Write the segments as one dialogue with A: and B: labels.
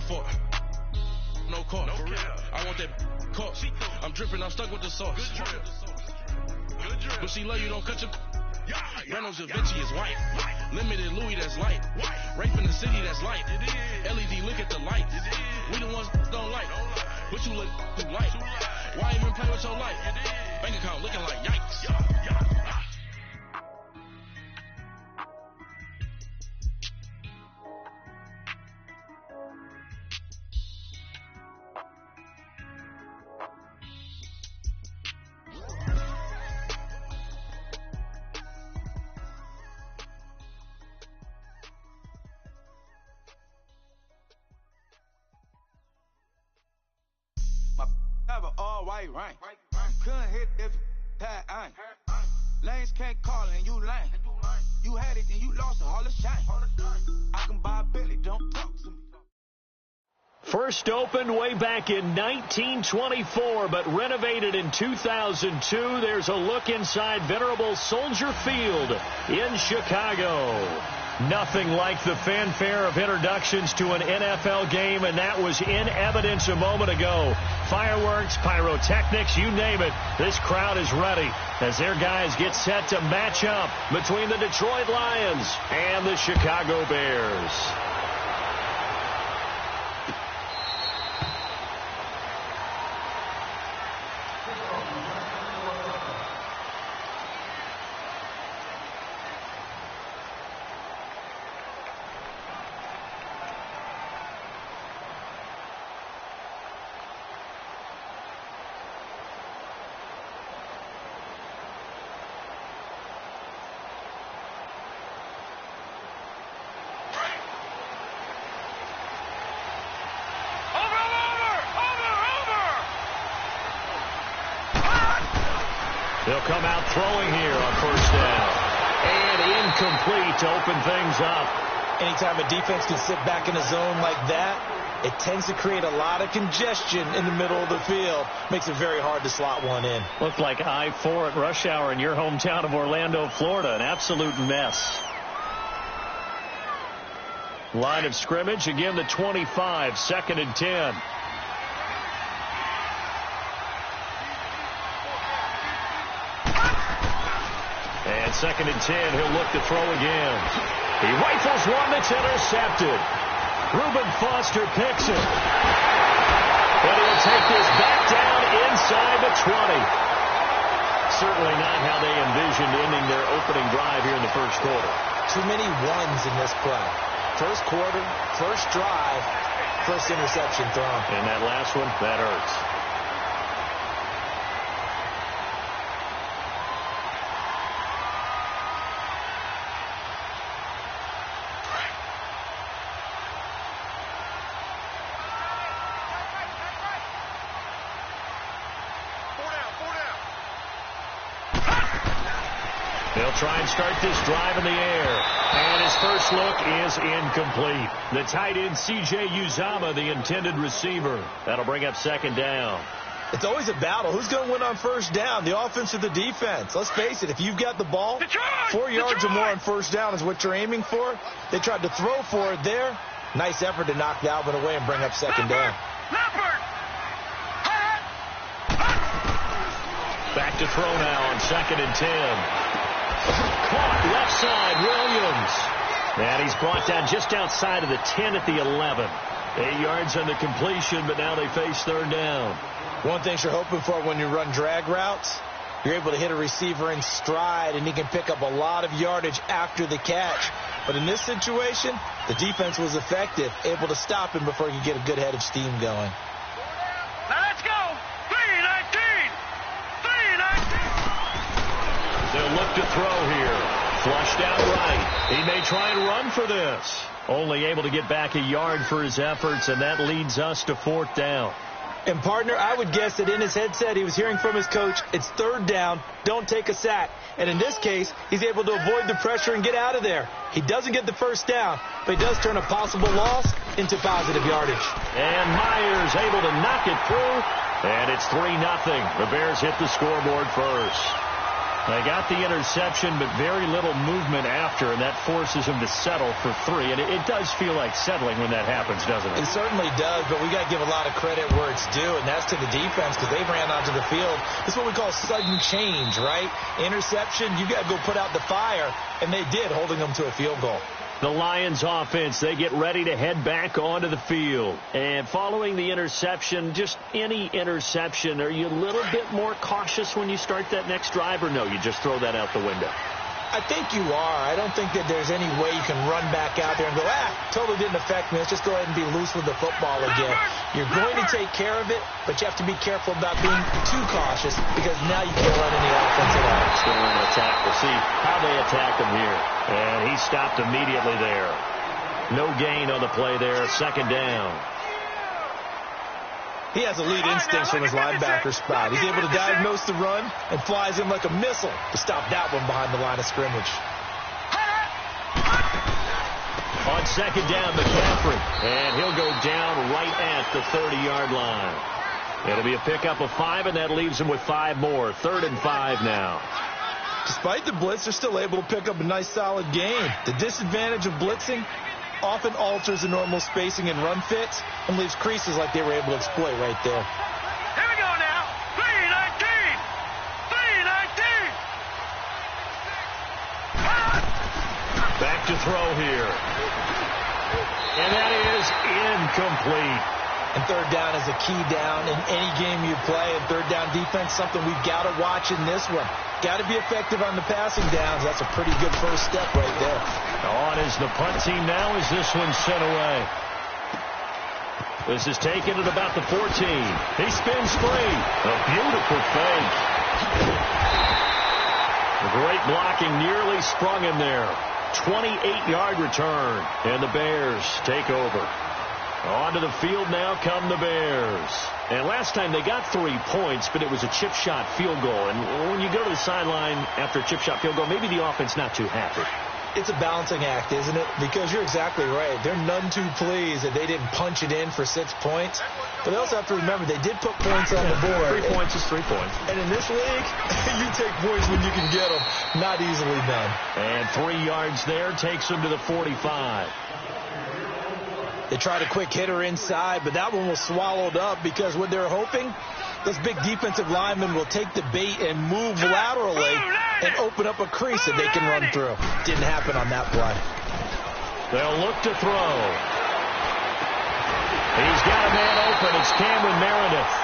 A: fault. No call, for real. I want that caught. I'm dripping, I'm stuck with the sauce. Good drip. But she love you, don't cut your. Reynolds Da Vinci is white. Limited Louis, that's light. Rape in the city, that's light. LED, look at the light. We the ones don't like. But you look too light. Why even play with your life? Bank account looking like yikes.
B: All-white rank. Couldn't hit if had ain't. Lanes can't call and you lame. You had it and you lost a Hall of Shame. I can buy a Billy, don't talk to me.
C: First opened way back in 1924, but renovated in 2002. There's a look inside venerable Soldier Field in Chicago. Nothing like the fanfare of introductions to an NFL game, and that was in evidence a moment ago. Fireworks, pyrotechnics, you name it. This crowd is ready as their guys get set to match up between the Detroit Lions and the Chicago Bears. They'll come out throwing here on first down. And incomplete to open things up.
D: Anytime a defense can sit back in a zone like that, it tends to create a lot of congestion in the middle of the field. Makes it very hard to slot one in.
C: Looked like I-4 at rush hour in your hometown of Orlando, Florida. An absolute mess. Line of scrimmage, again the 25, 2nd and 10. And 2nd and 10, he'll look to throw again. He rifles one that's intercepted. Reuben Foster picks it. And he'll take this back down inside the 20. Certainly not how they envisioned ending their opening drive here in the first quarter.
D: Too many ones in this play. First quarter, first drive, first interception thrown.
C: And that last one, that hurts. They'll try and start this drive in the air. And his first look is incomplete. The tight end, C.J. Uzomah, the intended receiver. That'll bring up 2nd down.
D: It's always a battle. Who's going to win on first down, the offense or the defense? Let's face it, if you've got the ball, 4 yards or more on first down is what you're aiming for. They tried to throw for it there. Nice effort to knock Dalvin away and bring up 2nd down.
C: Back to throw now on 2nd and 10. Caught left side, Williams. And he's brought down just outside of the 10 at the 11. 8 yards on the completion, but now they face 3rd down.
D: One thing you're hoping for when you run drag routes, you're able to hit a receiver in stride, and he can pick up a lot of yardage after the catch. But in this situation, the defense was effective, able to stop him before he could get a good head of steam going.
E: Now let's go. 3-19. 3-19.
C: They'll look to throw here. Flushed out right. He may try and run for this. Only able to get back a yard for his efforts, and that leads us to 4th down.
D: And, partner, I would guess that in his headset he was hearing from his coach, it's 3rd down, don't take a sack. And in this case, he's able to avoid the pressure and get out of there. He doesn't get the first down, but he does turn a possible loss into positive yardage.
C: And Myers able to knock it through, and it's 3-0. The Bears hit the scoreboard first. They got the interception, but very little movement after, and that forces them to settle for 3. And it does feel like settling when that happens, doesn't it?
D: It certainly does, but we got to give a lot of credit where it's due, and that's to the defense because they ran onto the field. This is what we call sudden change, right? Interception, you got to go put out the fire, and they did, holding them to a field goal.
C: The Lions offense, they get ready to head back onto the field. And following the interception, just any interception, are you a little bit more cautious when you start that next drive, or no, you just throw that out the window?
D: I think you are. I don't think that there's any way you can run back out there and go, totally didn't affect me. Let's just go ahead and be loose with the football again. You're going to take care of it, but you have to be careful about being too cautious because now you can't run any offense at all.
C: Still on an attack. We'll see how they attack him here. And he stopped immediately there. No gain on the play there. Second down.
D: He has elite instincts from his linebacker spot. He's able to diagnose the run and flies in like a missile to stop that one behind the line of scrimmage.
C: On second down, McCaffrey. And he'll go down right at the 30-yard line. It'll be a pickup of 5, and that leaves him with 5 more. 3rd and 5 now.
D: Despite the blitz, they're still able to pick up a nice, solid gain. The disadvantage of blitzing often alters the normal spacing and run fits and leaves creases like they were able to exploit right there.
E: Here we go now. 3-19. 3-19.
C: Back to throw here. And that is incomplete.
D: And third down is a key down in any game you play. And third down defense, something we've got to watch in this one. Got to be effective on the passing downs. That's a pretty good first step right there.
C: On is the punt team now as this one's sent away. This is taken at about the 14. He spins free. A beautiful fake. The great blocking nearly sprung him there. 28-yard return. And the Bears take over. Onto the field now come the Bears. And last time they got 3 points, but it was a chip shot field goal. And when you go to the sideline after a chip shot field goal, maybe the offense not too happy.
D: It's a balancing act, isn't it? Because you're exactly right. They're none too pleased that they didn't punch it in for 6 points. But they also have to remember they did put points on the board.
C: 3 points is 3 points.
D: And in this league, you take points when you can get them. Not easily done.
C: And 3 yards there takes them to the 45.
D: They tried a quick hitter inside, but that one was swallowed up because what they're hoping, those big defensive linemen will take the bait and move laterally and open up a crease that they can run through. Didn't happen on that play.
C: They'll look to throw. He's got a man open. It's Cameron Meredith.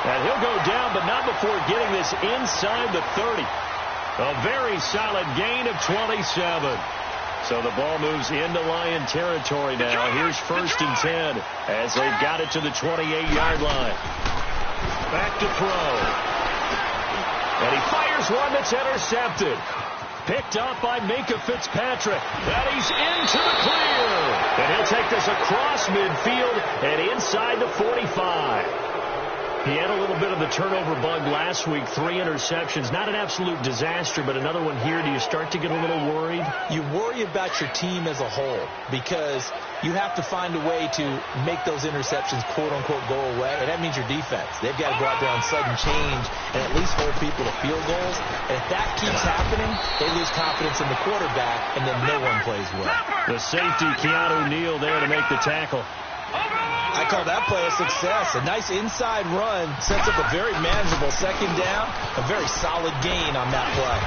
C: And he'll go down, but not before getting this inside the 30. A very solid gain of 27. So the ball moves into Lion territory now. Here's 1st and 10 as they've got it to the 28-yard line. Back to throw. And he fires one that's intercepted. Picked up by Minkah Fitzpatrick. And he's into the clear. And he'll take this across midfield and inside the 45. He had a little bit of the turnover bug last week. 3 interceptions. Not an absolute disaster, but another one here. Do you start to get a little worried?
D: You worry about your team as a whole because you have to find a way to make those interceptions, quote-unquote, go away, and that means your defense. They've got to go out there on sudden change and at least hold people to field goals. And if that keeps happening, they lose confidence in the quarterback, and then no one plays well.
C: The safety, Keanu Neal, there to make the tackle.
D: I call that play a success. A nice inside run sets up a very manageable second down. A very solid gain on that play.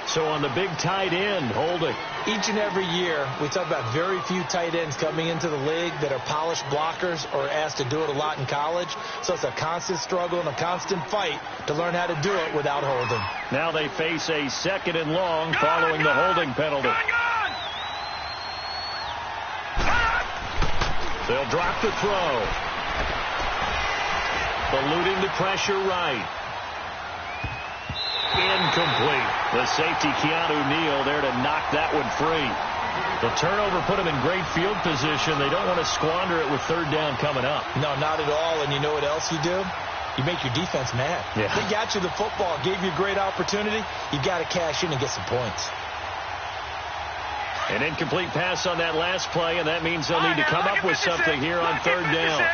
C: So on the big tight end, holding.
D: Each and every year, we talk about very few tight ends coming into the league that are polished blockers or asked to do it a lot in college. So it's a constant struggle and a constant fight to learn how to do it without holding.
C: Now they face a 2nd and long following the holding penalty. They'll drop the throw. Eluding the pressure right. Incomplete. The safety, Keanu Neal, there to knock that one free. The turnover put them in great field position. They don't want to squander it with 3rd down coming up.
D: No, not at all. And you know what else you do? You make your defense mad.
C: Yeah.
D: They got you the football, gave you a great opportunity. You got to cash in and get some points.
C: An incomplete pass on that last play, and that means they'll need to come up with something here on 3rd down.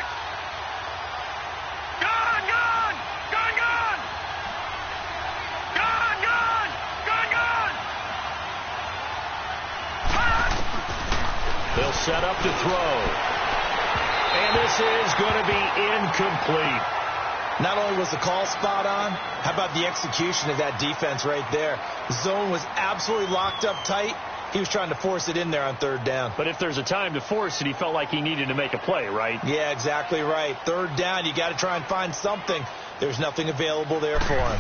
C: They'll set up to throw. And this is going to be incomplete.
D: Not only was the call spot on, how about the execution of that defense right there? The zone was absolutely locked up tight. He was trying to force it in there on third down.
C: But if there's a time to force it, he felt like he needed to make a play, right?
D: Yeah, exactly right. Third down, you got to try and find something. There's nothing available there for him.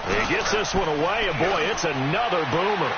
C: He gets this one away, and boy, it's another boomer.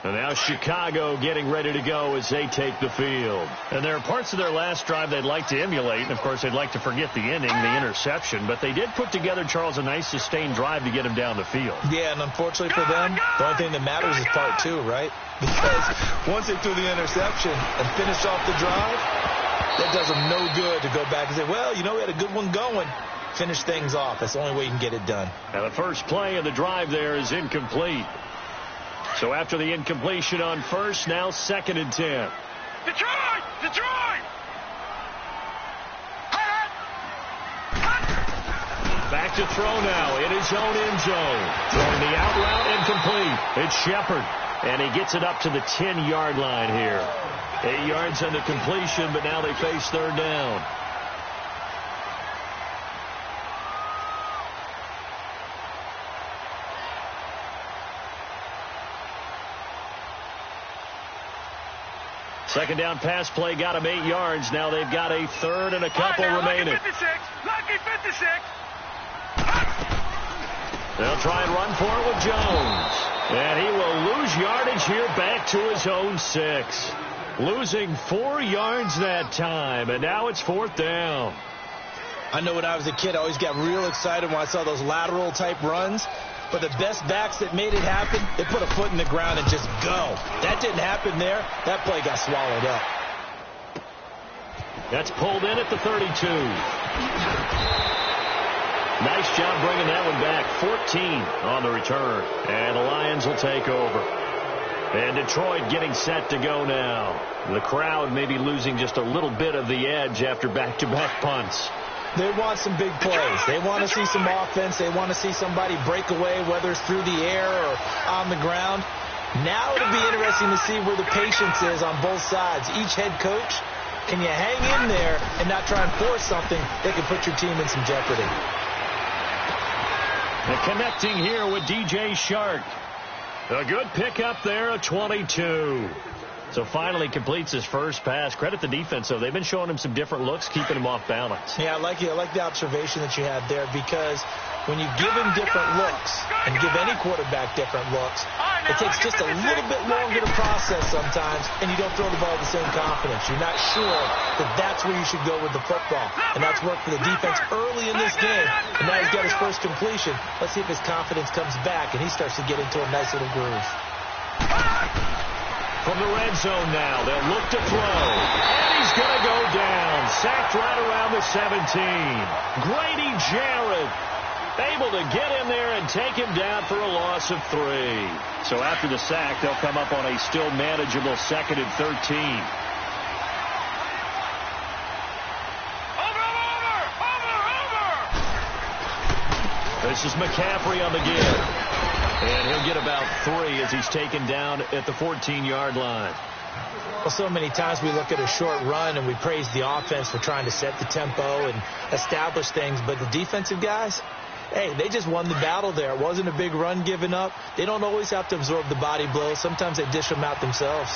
C: And now Chicago getting ready to go as they take the field. And there are parts of their last drive they'd like to emulate. And, of course, they'd like to forget the inning, the interception. But they did put together, Charles, a nice sustained drive to get him down the field.
D: Yeah, and unfortunately for them, the only thing that matters is part two, right? Because once they threw the interception and finished off the drive, that does them no good to go back and say, well, you know, we had a good one going. Finish things off. That's the only way you can get it done.
C: Now, the first play of the drive there is incomplete. So after the incompletion on first, now 2nd and 10.
E: Detroit! Detroit!
C: Back to throw now in his own end zone. Throwing the out route incomplete. It's Shepard. And he gets it up to the 10-yard line here. 8 yards on the completion, but now they face third down. Second down pass play got him 8 yards. Now they've got a third and a couple remaining.
E: Lucky 56. Lucky 56.
C: They'll try and run for it with Jones. And he will lose yardage here back to his own 6. Losing 4 yards that time. And now it's 4th down.
D: I know when I was a kid, I always got real excited when I saw those lateral type runs. But the best backs that made it happen, they put a foot in the ground and just go. That didn't happen there. That play got swallowed up.
C: That's pulled in at the 32. Nice job bringing that one back. 14 on the return. And the Lions will take over. And Detroit getting set to go now. The crowd may be losing just a little bit of the edge after back-to-back punts.
D: They want some big plays. They want to see some offense. They want to see somebody break away, whether it's through the air or on the ground. Now it'll be interesting to see where the patience is on both sides. Each head coach, can you hang in there and not try and force something that can put your team in some jeopardy?
C: And connecting here with DJ Shark. A good pickup there, a 22. So finally completes his first pass. Credit the defense, though. They've been showing him some different looks, keeping him off balance.
D: Yeah, I like it. I like the observation that you had there, because when you give him different looks and give any quarterback different looks, it takes just a little bit longer to process sometimes, and you don't throw the ball with the same confidence. You're not sure that that's where you should go with the football. And that's worked for the defense early in this game. And now he's got his first completion. Let's see if his confidence comes back and he starts to get into a nice little groove.
C: From the red zone now, they'll look to throw. And he's going to go down. Sacked right around the 17. Grady Jarrett able to get in there and take him down for a loss of 3. So after the sack, they'll come up on a still manageable 2nd and 13. Over! This is McCaffrey on the give. And he'll get about 3 as he's taken down at the 14-yard line.
D: Well, so many times we look at a short run and we praise the offense for trying to set the tempo and establish things. But the defensive guys, hey, they just won the battle there. It wasn't a big run given up. They don't always have to absorb the body blows. Sometimes they dish them out themselves.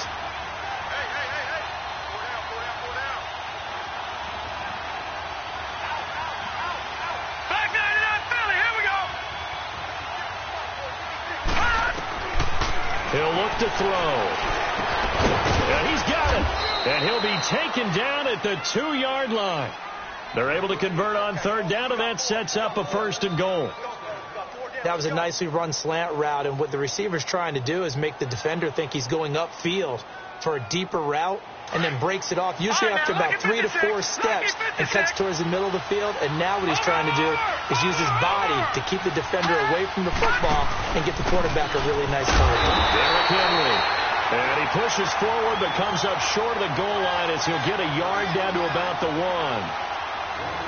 C: He'll look to throw. And he's got it. And he'll be taken down at the 2-yard line. They're able to convert on third down, and that sets up a 1st and goal.
D: That was a nicely run slant route, and what the receiver's trying to do is make the defender think he's going upfield. for a deeper route and then breaks it off, usually after about 3 to 4 steps, and cuts towards the middle of the field. And now what he's trying to do is use his body to keep the defender away from the football and get the quarterback a really nice target.
C: Derrick Henry. And he pushes forward but comes up short of the goal line as he'll get a yard down to about the 1.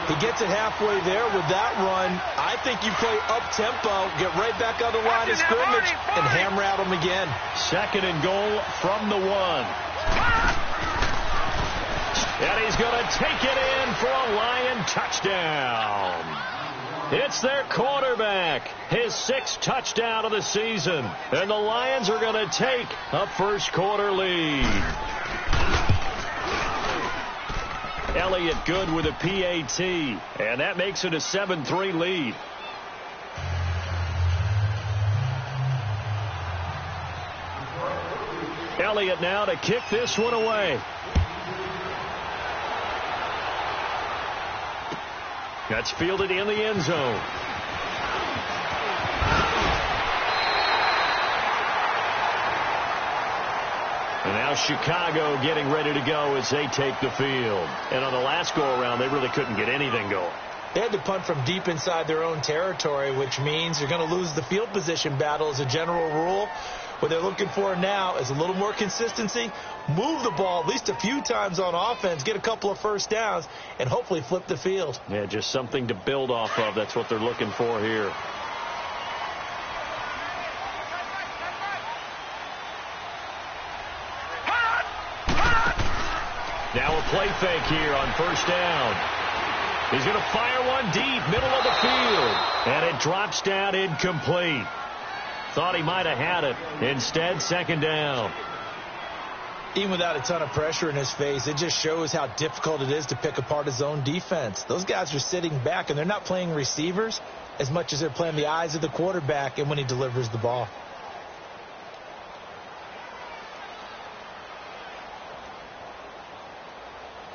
D: He gets it halfway there with that run. I think you play up-tempo, get right back on the line of scrimmage, and hammer at him again.
C: 2nd and goal from the 1. And he's going to take it in for a Lion touchdown. It's their quarterback, his 6th touchdown of the season. And the Lions are going to take a first-quarter lead. Elliott good with a PAT, and that makes it a 7-3 lead. Elliott now to kick this one away. That's fielded in the end zone. And now Chicago getting ready to go as they take the field. And on the last go-around, they really couldn't get anything going.
D: They had to punt from deep inside their own territory, which means you're going to lose the field position battle as a general rule. What they're looking for now is a little more consistency, move the ball at least a few times on offense, get a couple of first downs, and hopefully flip the field.
C: Yeah, just something to build off of. That's what they're looking for here. Now a play fake here on first down. He's going to fire one deep, middle of the field. And it drops down incomplete. Thought he might have had it. Instead, 2nd down.
D: Even without a ton of pressure in his face, it just shows how difficult it is to pick apart his own defense. Those guys are sitting back, and they're not playing receivers as much as they're playing the eyes of the quarterback and when he delivers the ball.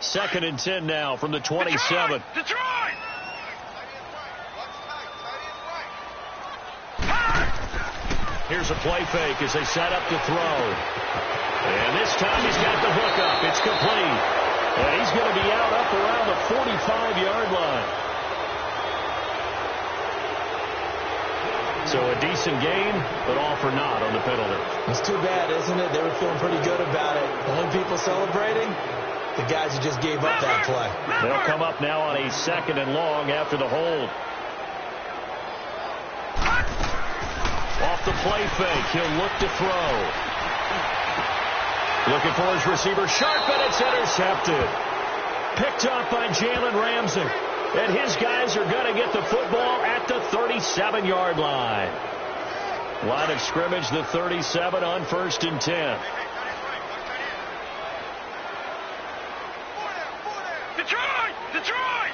C: Second and 10 now from the 27.
E: Detroit!
C: Here's a play fake as they set up to throw. And this time he's got the hook up. It's complete. And he's going to be out up around the 45-yard line. So a decent game, but all for naught on the penalty.
D: It's too bad, isn't it? They were feeling pretty good about it. Only people celebrating, the guys who just gave up that play.
C: They'll come up now on a 2nd and long after the hold. Off the play fake, he'll look to throw. Looking for his receiver, sharp, and it's intercepted. Picked up by Jalen Ramsey. And his guys are going to get the football at the 37-yard line. Line of scrimmage, the 37 on 1st and 10.
E: Detroit! Detroit!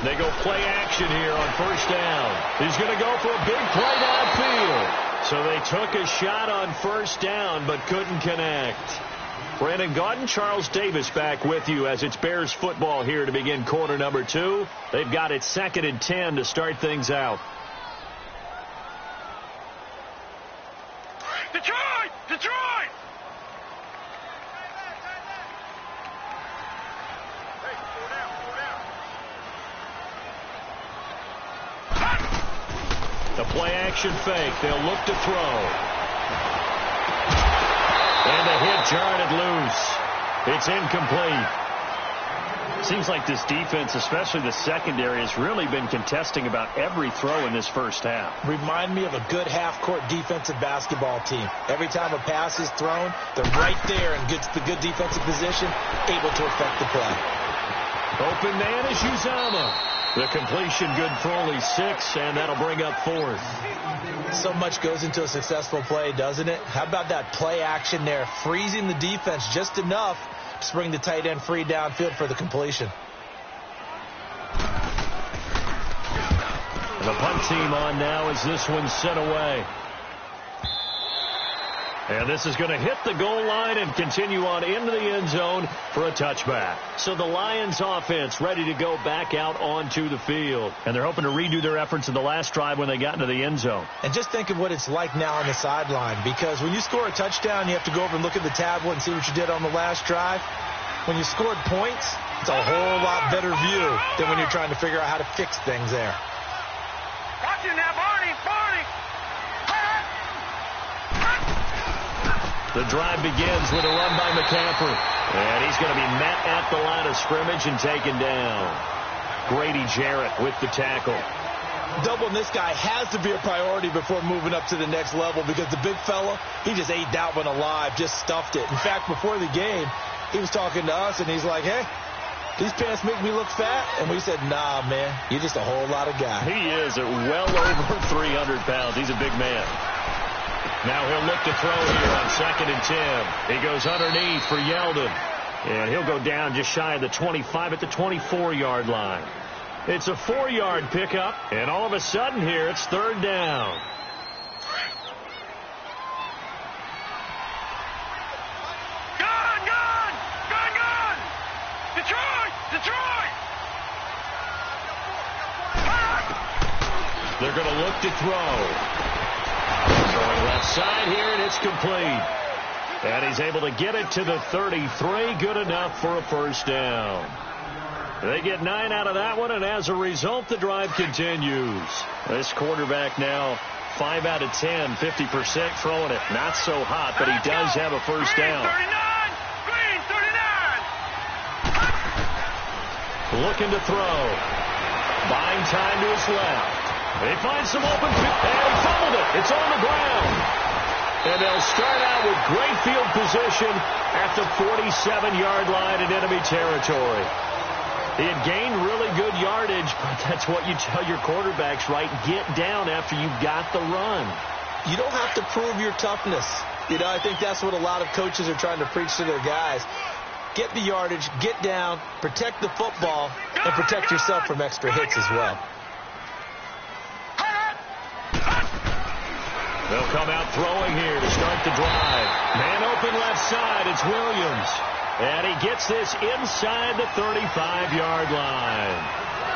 C: They go play action here on 1st down. He's going to go for a big play downfield. So they took a shot on 1st down but couldn't connect. Brandon Gaudin, Charles Davis back with you as it's Bears football here to begin quarter number 2. They've got it 2nd and 10 to start things out.
E: Detroit! Detroit!
C: The play action fake. They'll look to throw. And the hit jarred loose. It's incomplete. Seems like this defense, especially the secondary, has really been contesting about every throw in this first half.
D: Remind me of a good half-court defensive basketball team. Every time a pass is thrown, they're right there and gets the good defensive position, able to affect the play.
C: Open man is Uzama. The completion good for only 6, and that'll bring up 4th.
D: So much goes into a successful play, doesn't it? How about that play action there, freezing the defense just enough to bring the tight end free downfield for the completion.
C: And the punt team on now as this one's sent away. And this is going to hit the goal line and continue on into the end zone for a touchback. So the Lions offense ready to go back out onto the field. And they're hoping to redo their efforts in the last drive when they got into the end zone.
D: And just think of what it's like now on the sideline, because when you score a touchdown, you have to go over and look at the tablet and see what you did on the last drive. When you scored points, it's a whole lot better view than when you're trying to figure out how to fix things there.
E: Watch it now, Barney!
C: The drive begins with a run by McCaffrey. And he's going to be met at the line of scrimmage and taken down. Grady Jarrett with the tackle.
D: Doubling this guy has to be a priority before moving up to the next level, because the big fella, he just ate that one alive, just stuffed it. In fact, before the game, he was talking to us, and he's like, hey, these pants make me look fat. And we said, nah, man, you're just a whole lot of guy.
C: He is at well over 300 pounds. He's a big man. Now he'll look to throw here on 2nd and 10. He goes underneath for Yeldon. And he'll go down just shy of the 25 at the 24-yard line. It's a 4-yard pickup, and all of a sudden here it's 3rd down.
E: Gun! Detroit!
C: They're going to look to throw. Throwing left side here, and it's complete. And he's able to get it to the 33. Good enough for a 1st down. They get 9 out of that one, and as a result, the drive continues. This quarterback now 5 out of 10, 50% throwing it. Not so hot, but he does have a 1st down.
E: Green 39!
C: Looking to throw. Buying time to his left. He finds some open field, and he fumbled it. It's on the ground. And they'll start out with great field position at the 47-yard line in enemy territory. He had gained really good yardage, but that's what you tell your quarterbacks, right? Get down after you got the run.
D: You don't have to prove your toughness. You know, I think that's what a lot of coaches are trying to preach to their guys. Get the yardage, get down, protect the football, and protect yourself from extra hits as well.
C: They'll come out throwing here to start the drive. Man open left side, it's Williams. And he gets this inside the 35-yard line.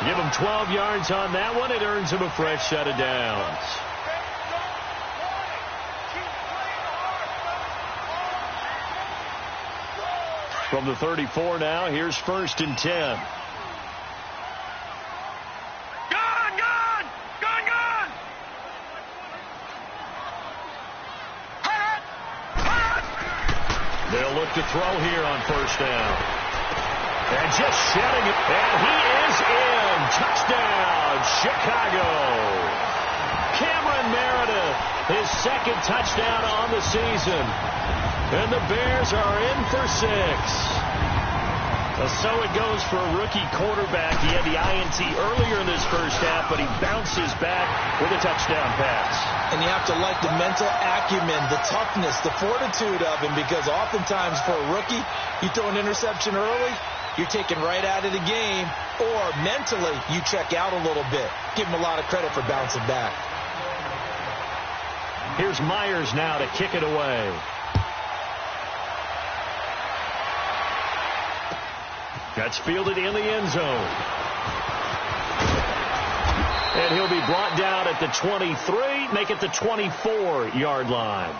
C: Give him 12 yards on that one. It earns him a fresh set of downs. From the 34 now, here's 1st and 10. They'll look to throw here on 1st down. And just shedding it. And he is in. Touchdown, Chicago. Cameron Meredith, his 2nd touchdown on the season. And the Bears are in for 6. So it goes for a rookie quarterback. He had the INT earlier in this 1st half, but he bounces back with a touchdown pass.
D: And you have to like the mental acumen, the toughness, the fortitude of him, because oftentimes for a rookie, you throw an interception early, you're taken right out of the game, or mentally you check out a little bit. Give him a lot of credit for bouncing back.
C: Here's Myers now to kick it away. That's fielded in the end zone. And he'll be brought down at the 23, make it the 24-yard line.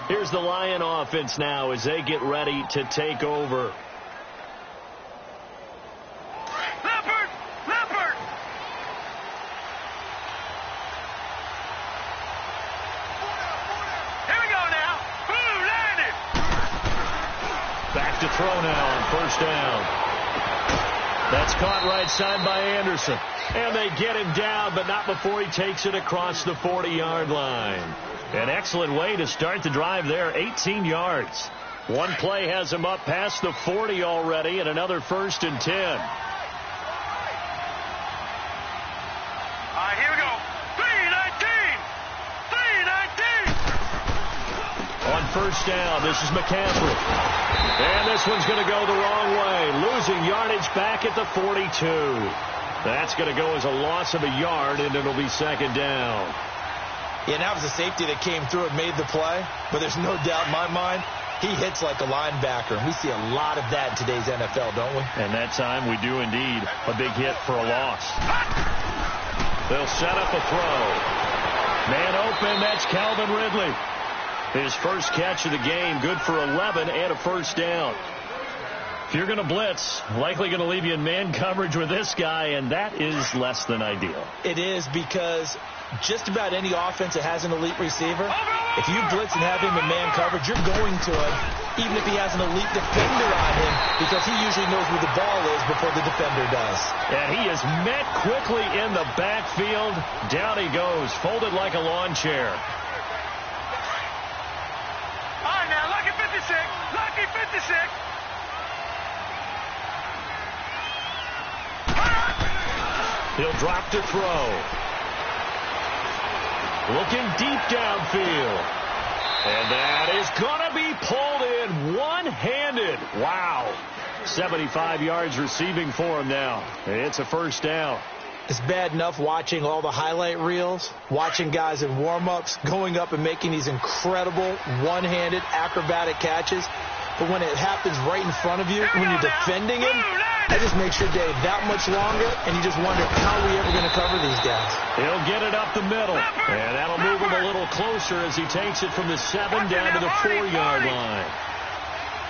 C: Here's the Lion offense now as they get ready to take over.
E: Leopard! Here we go now. Ooh, landed!
C: Back to throw now on 1st down. That's caught right side by Anderson. And they get him down, but not before he takes it across the 40-yard line. An excellent way to start the drive there, 18 yards. One play has him up past the 40 already, and another 1st and 10.
E: All right, here we go. 3-19!
C: On 1st down, this is McCaffrey. And this one's going to go the wrong way, losing yardage back at the 42. That's going to go as a loss of a yard, and it'll be 2nd down.
D: Yeah, and that was a safety that came through and made the play. But there's no doubt in my mind, he hits like a linebacker. And we see a lot of that in today's NFL, don't we?
C: And that time we do indeed. A big hit for a loss. They'll set up a throw. Man open, that's Calvin Ridley. His first catch of the game, good for 11 and a first down. If you're going to blitz, likely going to leave you in man coverage with this guy, and that is less than ideal.
D: It is, because just about any offense that has an elite receiver, if you blitz and have him in man coverage, you're going to him, even if he has an elite defender on him, because he usually knows where the ball is before the defender does.
C: And he is met quickly in the backfield. Down he goes, folded like a lawn chair.
E: All right, now, lucky 56. Lucky 56.
C: He'll drop to throw. Looking deep downfield. And that is going to be pulled in one-handed. Wow. 75 yards receiving for him now. It's a first down.
D: It's bad enough watching all the highlight reels, watching guys in warm-ups, going up and making these incredible one-handed acrobatic catches. But when it happens right in front of you, when you're defending him, that just makes your day that much longer, and you just wonder, how are we ever going to cover these guys?
C: He'll get it up the middle, and that'll move him a little closer as he takes it from the 7 down to the 4-yard line.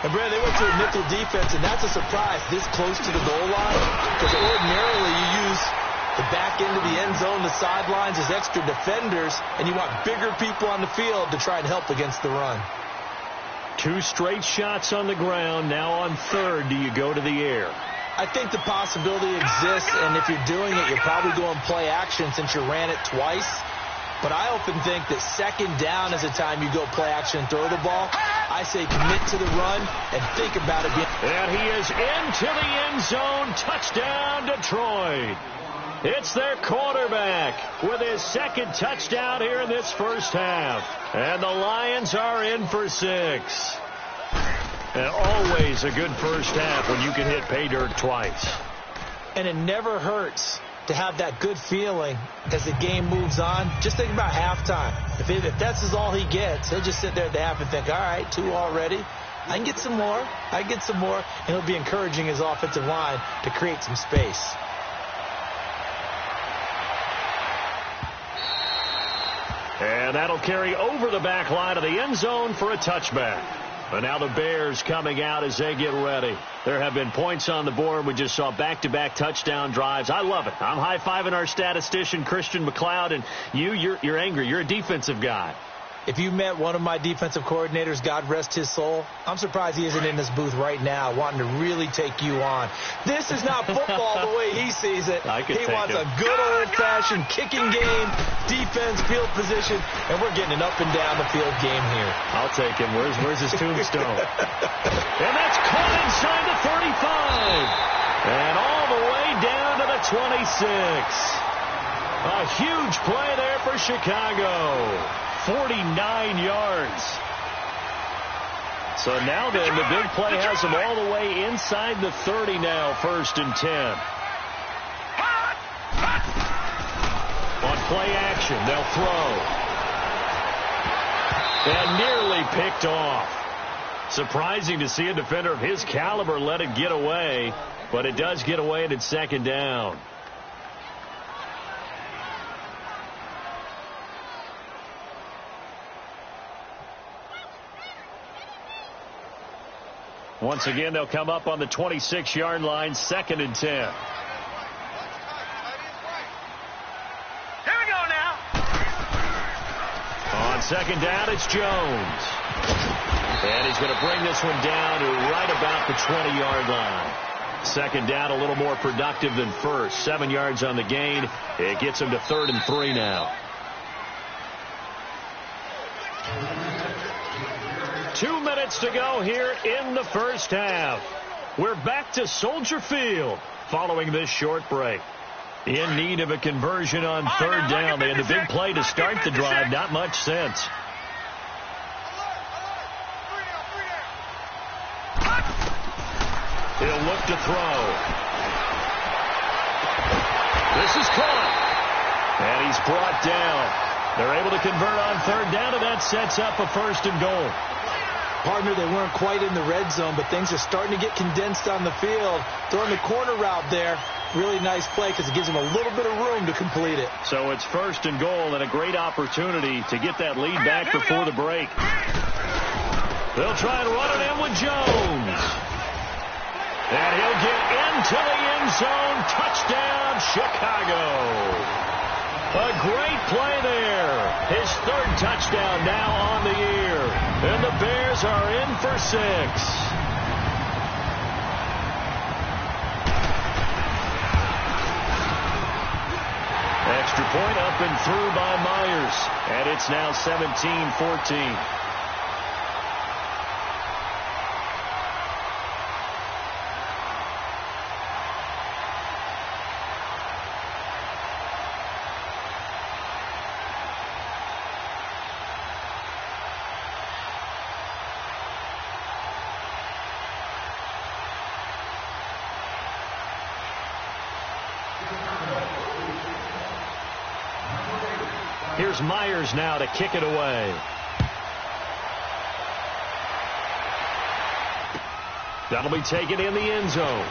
D: And, Brad, they went to a nickel defense, and that's a surprise this close to the goal line, because ordinarily you use the back end of the end zone, the sidelines as extra defenders, and you want bigger people on the field to try and help against the run.
C: 2 straight shots on the ground. Now on third, do you go to the air?
D: I think the possibility exists, and if you're doing it, you're probably going play action since you ran it twice. But I often think that second down is the time you go play action and throw the ball. I say commit to the run and think about it.
C: And he is into the end zone. Touchdown, Detroit. It's their quarterback with his second touchdown here in this first half. And the Lions are in for 6. And always a good first half when you can hit pay dirt twice.
D: And it never hurts to have that good feeling as the game moves on. Just think about halftime. If that's all he gets, he'll just sit there at the half and think, all right, 2 already. I can get some more. I can get some more. And he'll be encouraging his offensive line to create some space.
C: And that'll carry over the back line of the end zone for a touchback. And now the Bears coming out as they get ready. There have been points on the board. We just saw back-to-back touchdown drives. I love it. I'm high-fiving our statistician, Christian McLeod, and you're angry. You're a defensive guy.
D: If you met one of my defensive coordinators, God rest his soul, I'm surprised he isn't in this booth right now wanting to really take you on. This is not football the way he sees it. He wants a good old-fashioned kicking game, defense, field position, and we're getting an up-and-down the field game here.
C: I'll take him. Where's his tombstone? And that's caught inside the 35. And all the way down to the 26. A huge play there for Chicago. 49 yards. So now then, the big play has them all the way inside the 30 now, 1st and 10. On play action, they'll throw. And nearly picked off. Surprising to see a defender of his caliber let it get away, but it does get away and it's 2nd down. Once again, they'll come up on the 26-yard line, 2nd and 10.
E: Here we go now.
C: On 2nd down, it's Jones. And he's going to bring this one down to right about the 20-yard line. 2nd down, a little more productive than first. 7 yards on the gain. It gets him to 3rd and 3 now. 2 minutes to go here in the first half. We're back to Soldier Field following this short break. In need of a conversion on 3rd down. They had the big play to start the drive. Not much sense. He'll look to throw. This is caught. And he's brought down. They're able to convert on third down, and that sets up a 1st and goal.
D: Partner, they weren't quite in the red zone, but things are starting to get condensed on the field. Throwing the corner route there, really nice play because it gives them a little bit of room to complete it.
C: So it's 1st and goal and a great opportunity to get that lead back before the break. They'll try and run it in with Jones. And he'll get into the end zone. Touchdown, Chicago. A great play there. His 3rd touchdown now on the year. And the Bears are in for 6. Extra point up and through by Myers. And it's now 17-14. Here's Myers now to kick it away. That'll be taken in the end zone.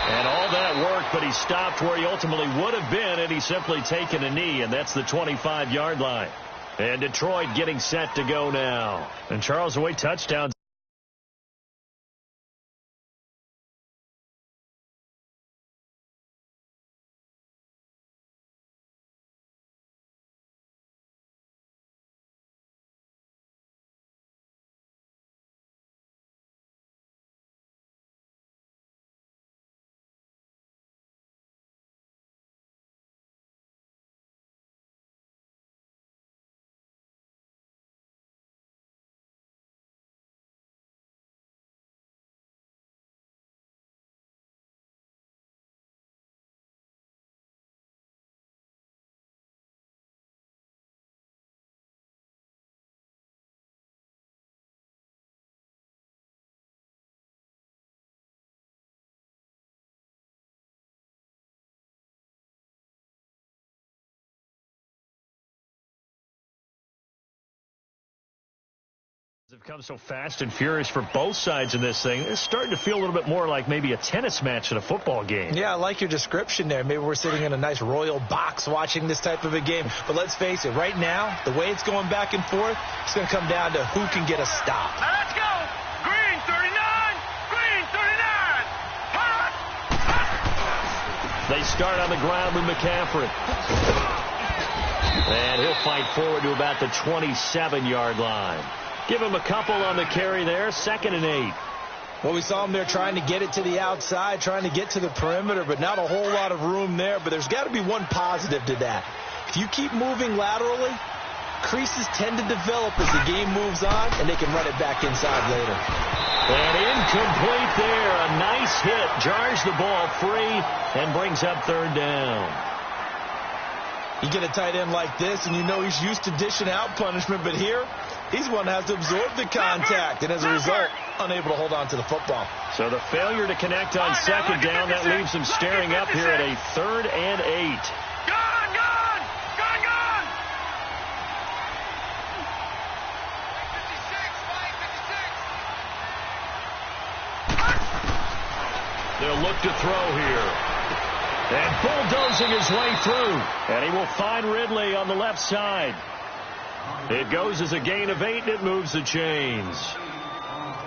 C: And all that worked, but he stopped where he ultimately would have been, and he's simply taken a knee, and that's the 25-yard line. And Detroit getting set to go now. And Charles, the way touchdowns. Have come so fast and furious for both sides in this thing. It's starting to feel a little bit more like maybe a tennis match at a football game. Yeah, I like your description there. Maybe we're sitting in a nice royal box watching this type of a game. But let's face it, right now, the way it's going back and forth, it's going to come down to who can get a stop.
E: Now let's go. Green 39. Green 39.
C: They start on the ground with McCaffrey. And he'll fight forward to about the 27-yard line. Give him a couple on the carry there. 2nd and 8.
D: Well, we saw him there trying to get it to the outside, trying to get to the perimeter, but not a whole lot of room there. But there's got to be one positive to that. If you keep moving laterally, creases tend to develop as the game moves on, and they can run it back inside later.
C: And incomplete there. A nice hit. Jars the ball free and brings up 3rd down.
D: You get a tight end like this, and you know he's used to dishing out punishment, but here, he's one that has to absorb the contact, and as a result, unable to hold on to the football.
C: So the failure to connect on 2nd down, that leaves him staring up here at a 3rd and 8.
E: Gone, gone, gone, gone. 56, 56.
C: They'll look to throw here. And bulldozing his way through. And he will find Ridley on the left side. It goes as a gain of 8, and it moves the chains.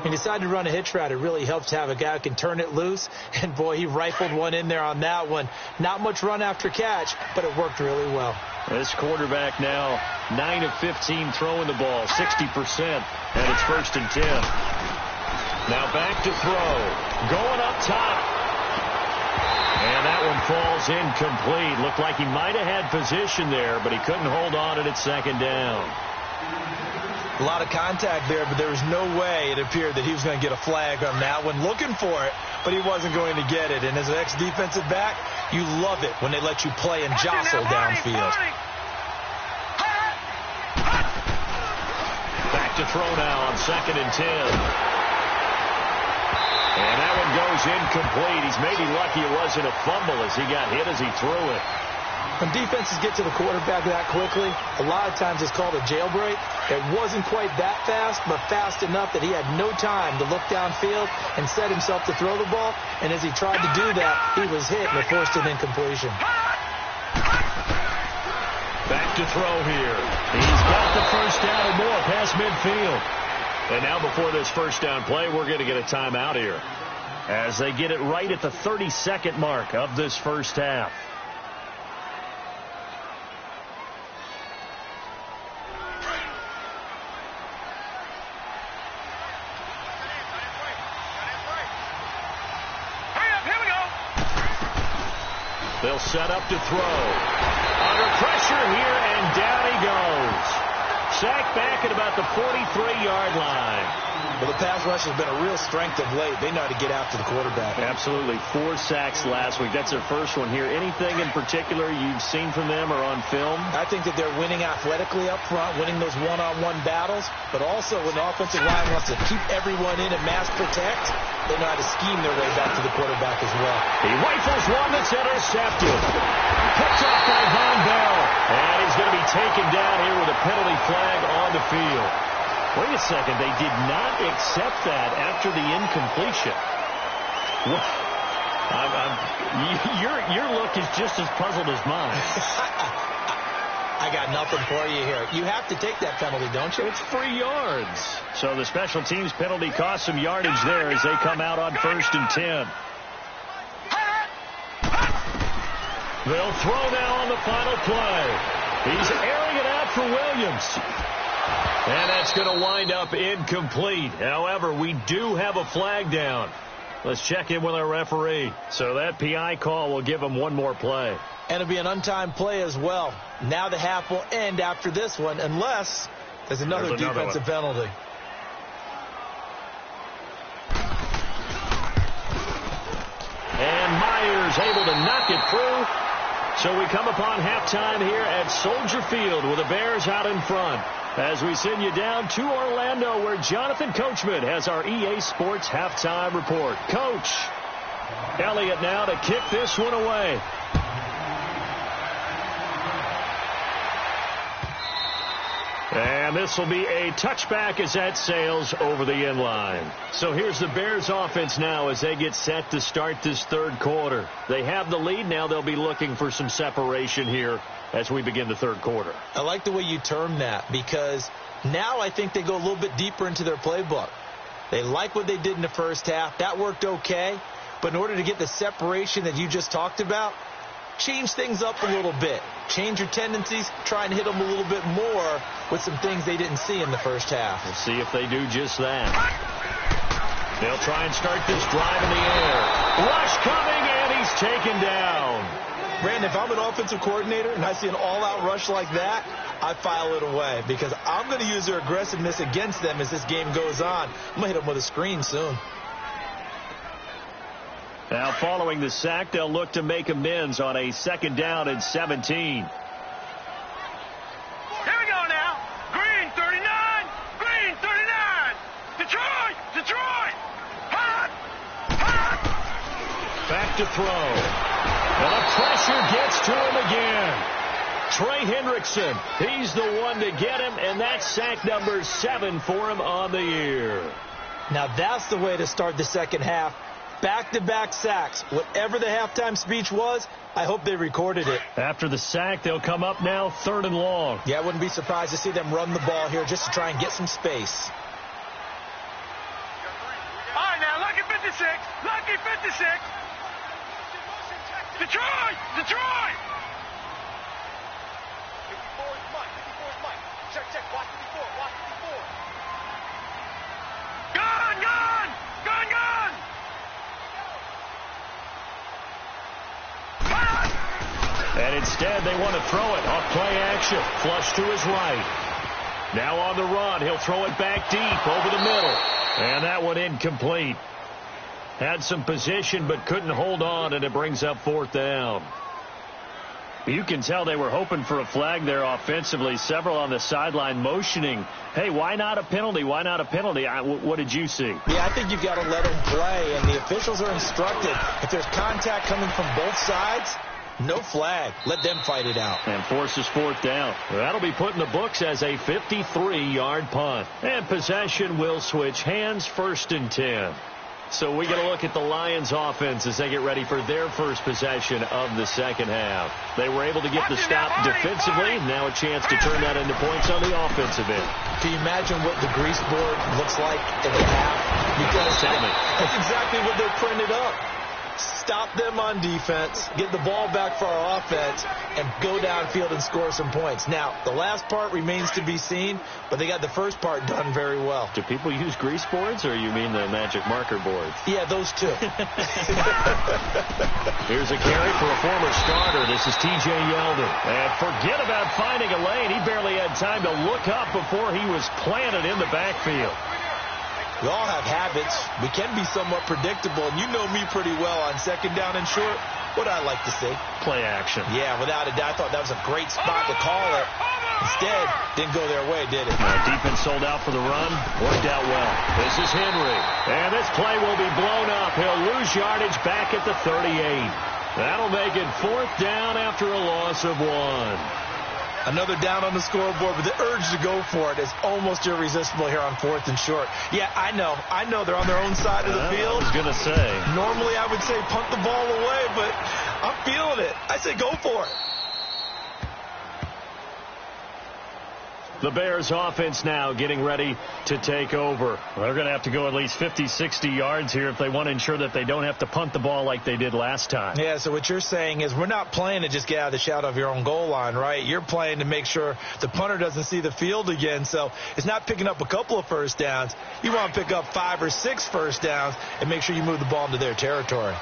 D: He decided to run a hitch route. It really helps to have a guy who can turn it loose. And, boy, he rifled one in there on that one. Not much run after catch, but it worked really well.
C: This quarterback now 9 of 15 throwing the ball, 60%. And it's 1st and 10. Now back to throw. Going up top. And that one falls incomplete. Looked like he might have had position there, but he couldn't hold on at 2nd down.
D: A lot of contact there, but there was no way it appeared that he was going to get a flag on that one. Looking for it, but he wasn't going to get it. And as an ex-defensive back, you love it when they let you play and jostle downfield.
C: Back to throw now on 2nd and 10. And that one goes incomplete. He's maybe lucky it wasn't a fumble as he got hit as he threw it.
D: When defenses get to the quarterback that quickly, a lot of times it's called a jailbreak. It wasn't quite that fast, but fast enough that he had no time to look downfield and set himself to throw the ball. And as he tried to do that, he was hit and it forced an incompletion.
C: Back to throw here. He's got the first down and more past midfield. And now before this first down play, we're going to get a timeout here as they get it right at the 30-second mark of this first half. They'll set up to throw. Under pressure here, and down he goes. Sacked back at about the 43-yard line.
D: Well, the pass rush has been a real strength of late. They know how to get after the quarterback.
C: Absolutely. 4 sacks last week. That's their first one here. Anything in particular you've seen from them or on film?
D: I think that they're winning athletically up front, winning those one-on-one battles, but also when the offensive line wants to keep everyone in and mass protect, they know how to scheme their way back to the quarterback as well.
C: He rifles one that's intercepted. Picked off by Von Bell. And he's going to be taken down here with a penalty flag on the field. Wait a second. They did not accept that after the incompletion. Your look is just as puzzled as mine.
D: I got nothing for you here. You have to take that penalty, don't you?
C: It's 3 yards. So the special teams penalty cost some yardage there as they come out on 1st and 10. They'll throw now on the final play. He's airing it out for Williams. And that's going to wind up incomplete. However, we do have a flag down. Let's check in with our referee. So that PI call will give him one more play.
D: And it'll be an untimed play as well. Now the half will end after this one, unless there's another defensive penalty.
C: And Myers able to knock it through. So we come upon halftime here at Soldier Field with the Bears out in front. As we send you down to Orlando, where Jonathan Coachman has our EA Sports halftime report. Coach, Elliott now to kick this one away. And this will be a touchback as that sails over the end line. So here's the Bears offense now as they get set to start this third quarter. They have the lead. Now they'll be looking for some separation here as we begin the third quarter.
D: I like the way you term that, because now I think they go a little bit deeper into their playbook. They like what they did in the first half. That worked okay. But in order to get the separation that you just talked about, change things up a little bit. Change your tendencies. Try and hit them a little bit more with some things they didn't see in the first half.
C: We'll see if they do just that. They'll try and start this drive in the air. Rush coming, and he's taken down.
D: Brandon, if I'm an offensive coordinator and I see an all-out rush like that, I file it away, because I'm going to use their aggressiveness against them as this game goes on. I'm going to hit them with a screen soon.
C: Now, following the sack, they'll look to make amends on a 2nd down and 17.
E: Here we go now. Green 39. Green 39. Detroit. Detroit. Hot. Hot.
C: Back to throw. And the pressure gets to him again. Trey Hendrickson, he's the one to get him, and that's sack number 7 for him on the year.
D: Now that's the way to start the second half. Back-to-back sacks. Whatever the halftime speech was, I hope they recorded it.
C: After the sack, they'll come up now 3rd and long.
D: Yeah, I wouldn't be surprised to see them run the ball here just to try and get some space.
E: All right, now, lucky 56. Lucky 56. Detroit. Detroit. 54 is Mike. 54 is Mike. Check. Watch 54. Watch 54. Gun.
C: And instead, they want to throw it off play action. Flush to his right. Now on the run, he'll throw it back deep over the middle. And that one incomplete. Had some position, but couldn't hold on, and it brings up 4th down. You can tell they were hoping for a flag there offensively. Several on the sideline motioning, hey, why not a penalty? Why not a penalty? What did you see?
D: Yeah, I think you've got to let them play, and the officials are instructed. If there's contact coming from both sides, No flag. Let them fight it out.
C: And forces fourth down. That'll be put in the books as a 53-yard punt. And possession will switch hands, 1st and 10. So we get a look at the Lions offense as they get ready for their first possession of the second half. They were able to get the stop defensively. Now a chance to turn that into points on the offensive end.
D: Can you imagine what the grease board looks like in the half? Because that's exactly what they printed up. Stop them on defense, get the ball back for our offense, and go downfield and score some points. Now, the last part remains to be seen, but they got the first part done very well.
C: Do people use grease boards, or you mean the magic marker boards?
D: Yeah, those two.
C: Here's a carry for a former starter. This is T.J. Yeldon. And forget about finding a lane. He barely had time to look up before he was planted in the backfield.
D: We all have habits. We can be somewhat predictable, and you know me pretty well on second down and short. What I like to see?
C: Play action.
D: Yeah, without a doubt. I thought that was a great spot to call it. Instead, didn't go their way, did it?
C: Defense sold out for the run. Worked out well. This is Henry. And this play will be blown up. He'll lose yardage back at the 38. That'll make it 4th down after a loss of 1.
D: Another down on the scoreboard, but the urge to go for it is almost irresistible here on 4th and short. Yeah, I know they're on their own side of the field.
C: I was going to say.
D: Normally I would say punt the ball away, but I'm feeling it. I say go for it.
C: The Bears offense now getting ready to take over. They're going to have to go at least 50, 60 yards here if they want to ensure that they don't have to punt the ball like they did last time.
D: Yeah, so what you're saying is we're not playing to just get out of the shadow of your own goal line, right? You're playing to make sure the punter doesn't see the field again. So it's not picking up a couple of first downs. You want to pick up 5 or 6 first downs and make sure you move the ball into their territory.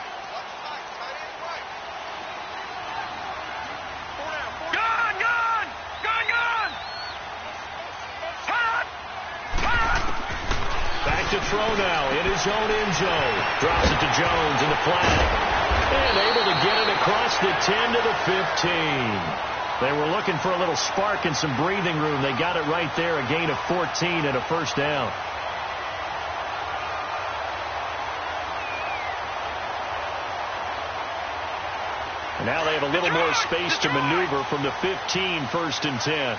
C: To throw now in his own end zone. Drops it to Jones in the flat. And able to get it across the 10 to the 15. They were looking for a little spark and some breathing room. They got it right there. A gain of 14 and a first down. And now they have a little more space to maneuver from the 15, 1st and 10.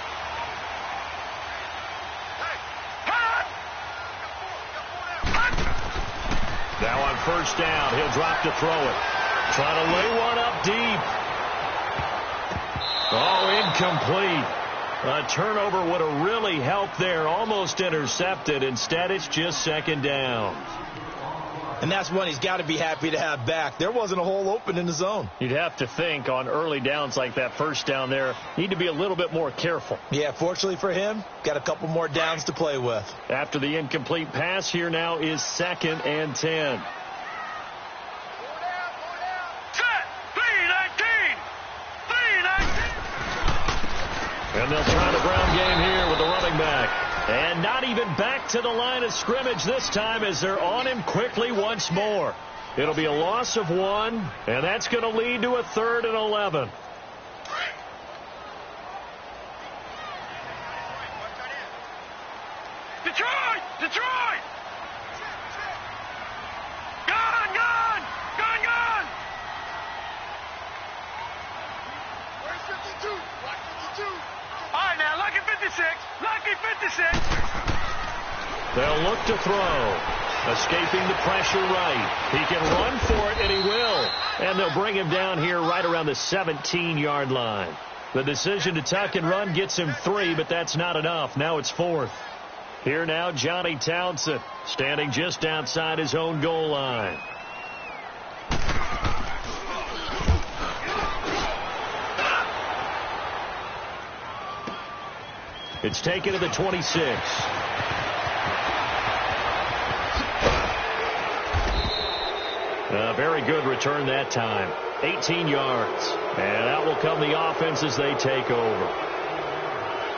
C: Now on first down, he'll drop to throw it. Trying to lay one up deep. Oh, incomplete. A turnover would have really helped there. Almost intercepted. Instead, it's just 2nd down.
D: And that's one he's got to be happy to have back. There wasn't a hole open in the zone.
C: You'd have to think on early downs like that first down there, need to be a little bit more careful.
D: Yeah, fortunately for him, got a couple more downs to play with.
C: After the incomplete pass, here now is 2nd and 10. And they'll try the ground game here with the running back. And not even back to the line of scrimmage this time as they're on him quickly once more. It'll be a loss of 1, and that's going to lead to a 3rd and 11.
E: Detroit! Detroit! Gone! Gone! Gone! Gone! Where's 52? Block 52. All right, now, lucky 56. Lucky 56.
C: They'll look to throw. Escaping the pressure right. He can run for it, and he will. And they'll bring him down here right around the 17-yard line. The decision to tuck and run gets him 3, but that's not enough. Now it's 4th. Here now, Johnny Townsend, standing just outside his own goal line. It's taken to the 26. A very good return that time. 18 yards. And out will come the offense as they take over.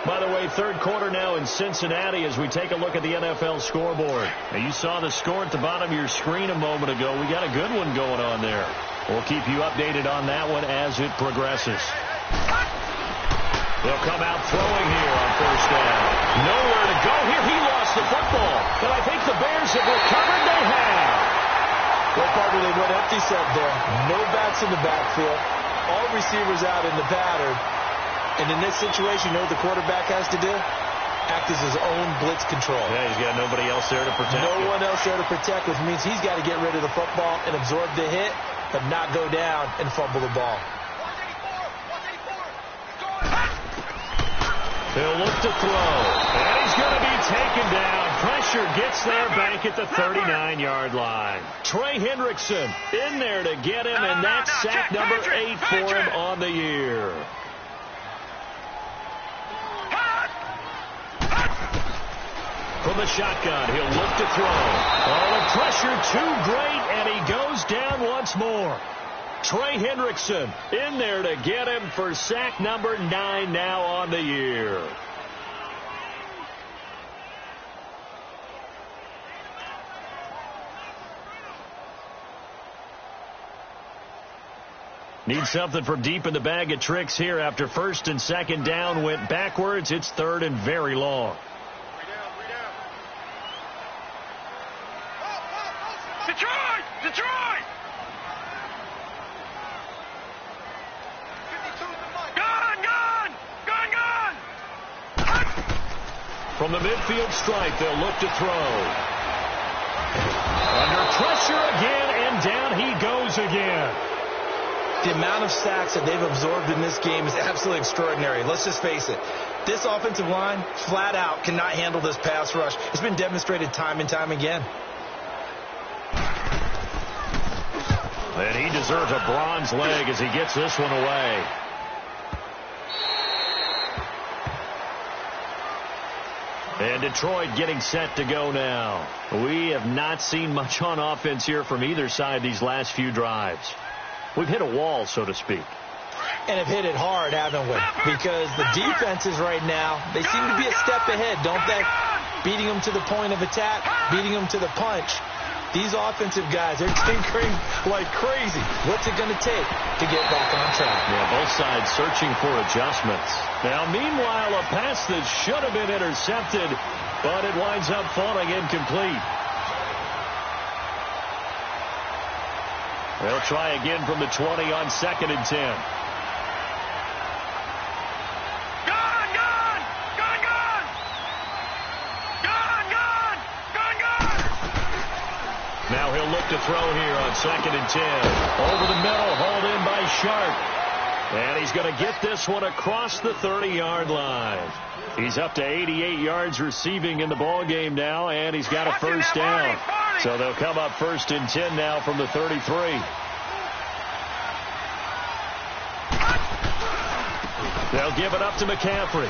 C: By the way, 3rd quarter now in Cincinnati as we take a look at the NFL scoreboard. Now, you saw the score at the bottom of your screen a moment ago. We got a good one going on there. We'll keep you updated on that one as it progresses. They'll come out throwing here on first down. Nowhere to go here. He lost the football. But I think the Bears have recovered. They have.
D: What part do they went empty set there? No backs in the backfield. all receivers out in the pattern. And in this situation, you know what the quarterback has to do? Act as his own blitz control.
C: Yeah, he's got nobody else there to protect him.
D: No one else there to protect, which means he's got to get rid of the football and absorb the hit, but not go down and fumble the ball.
C: He'll look to throw, and he's going to be taken down. Pressure gets there back at the 39-yard line. Trey Hendrickson in there to get him, and that's sack number 8 for him on the year. From the shotgun, he'll look to throw. Oh, the pressure too great, and he goes down once more. Trey Hendrickson in there to get him for sack number 9 now on the year. Need something from deep in the bag of tricks here after first and second down went backwards. It's third and very long.
E: Detroit! Detroit! Gun! Gun! Gun! Gun!
C: From the midfield stripe, they'll look to throw. Under pressure again, and down he goes again.
D: The amount of sacks that they've absorbed in this game is absolutely extraordinary. Let's just face it. This offensive line, flat out, cannot handle this pass rush. It's been demonstrated time and time again.
C: And he deserves a bronze leg as he gets this one away. And Detroit getting set to go now. We have not seen much on offense here from either side these last few drives. We've hit a wall, so to speak.
D: And have hit it hard, haven't we? Because the defenses right now, they seem to be a step ahead, don't they? Beating them to the point of attack, beating them to the punch. These offensive guys, they're tinkering like crazy. What's it going to take to get back on track?
C: Yeah, both sides searching for adjustments. Now, meanwhile, a pass that should have been intercepted, but it winds up falling incomplete. They'll try again from the 20 on 2nd and 10. Now he'll look to throw here on 2nd and 10. Over the middle, hauled in by Sharp. And he's going to get this one across the 30-yard line. He's up to 88 yards receiving in the ballgame now, and he's got a first down. So they'll come up 1st and 10 now from the 33. They'll give it up to McCaffrey.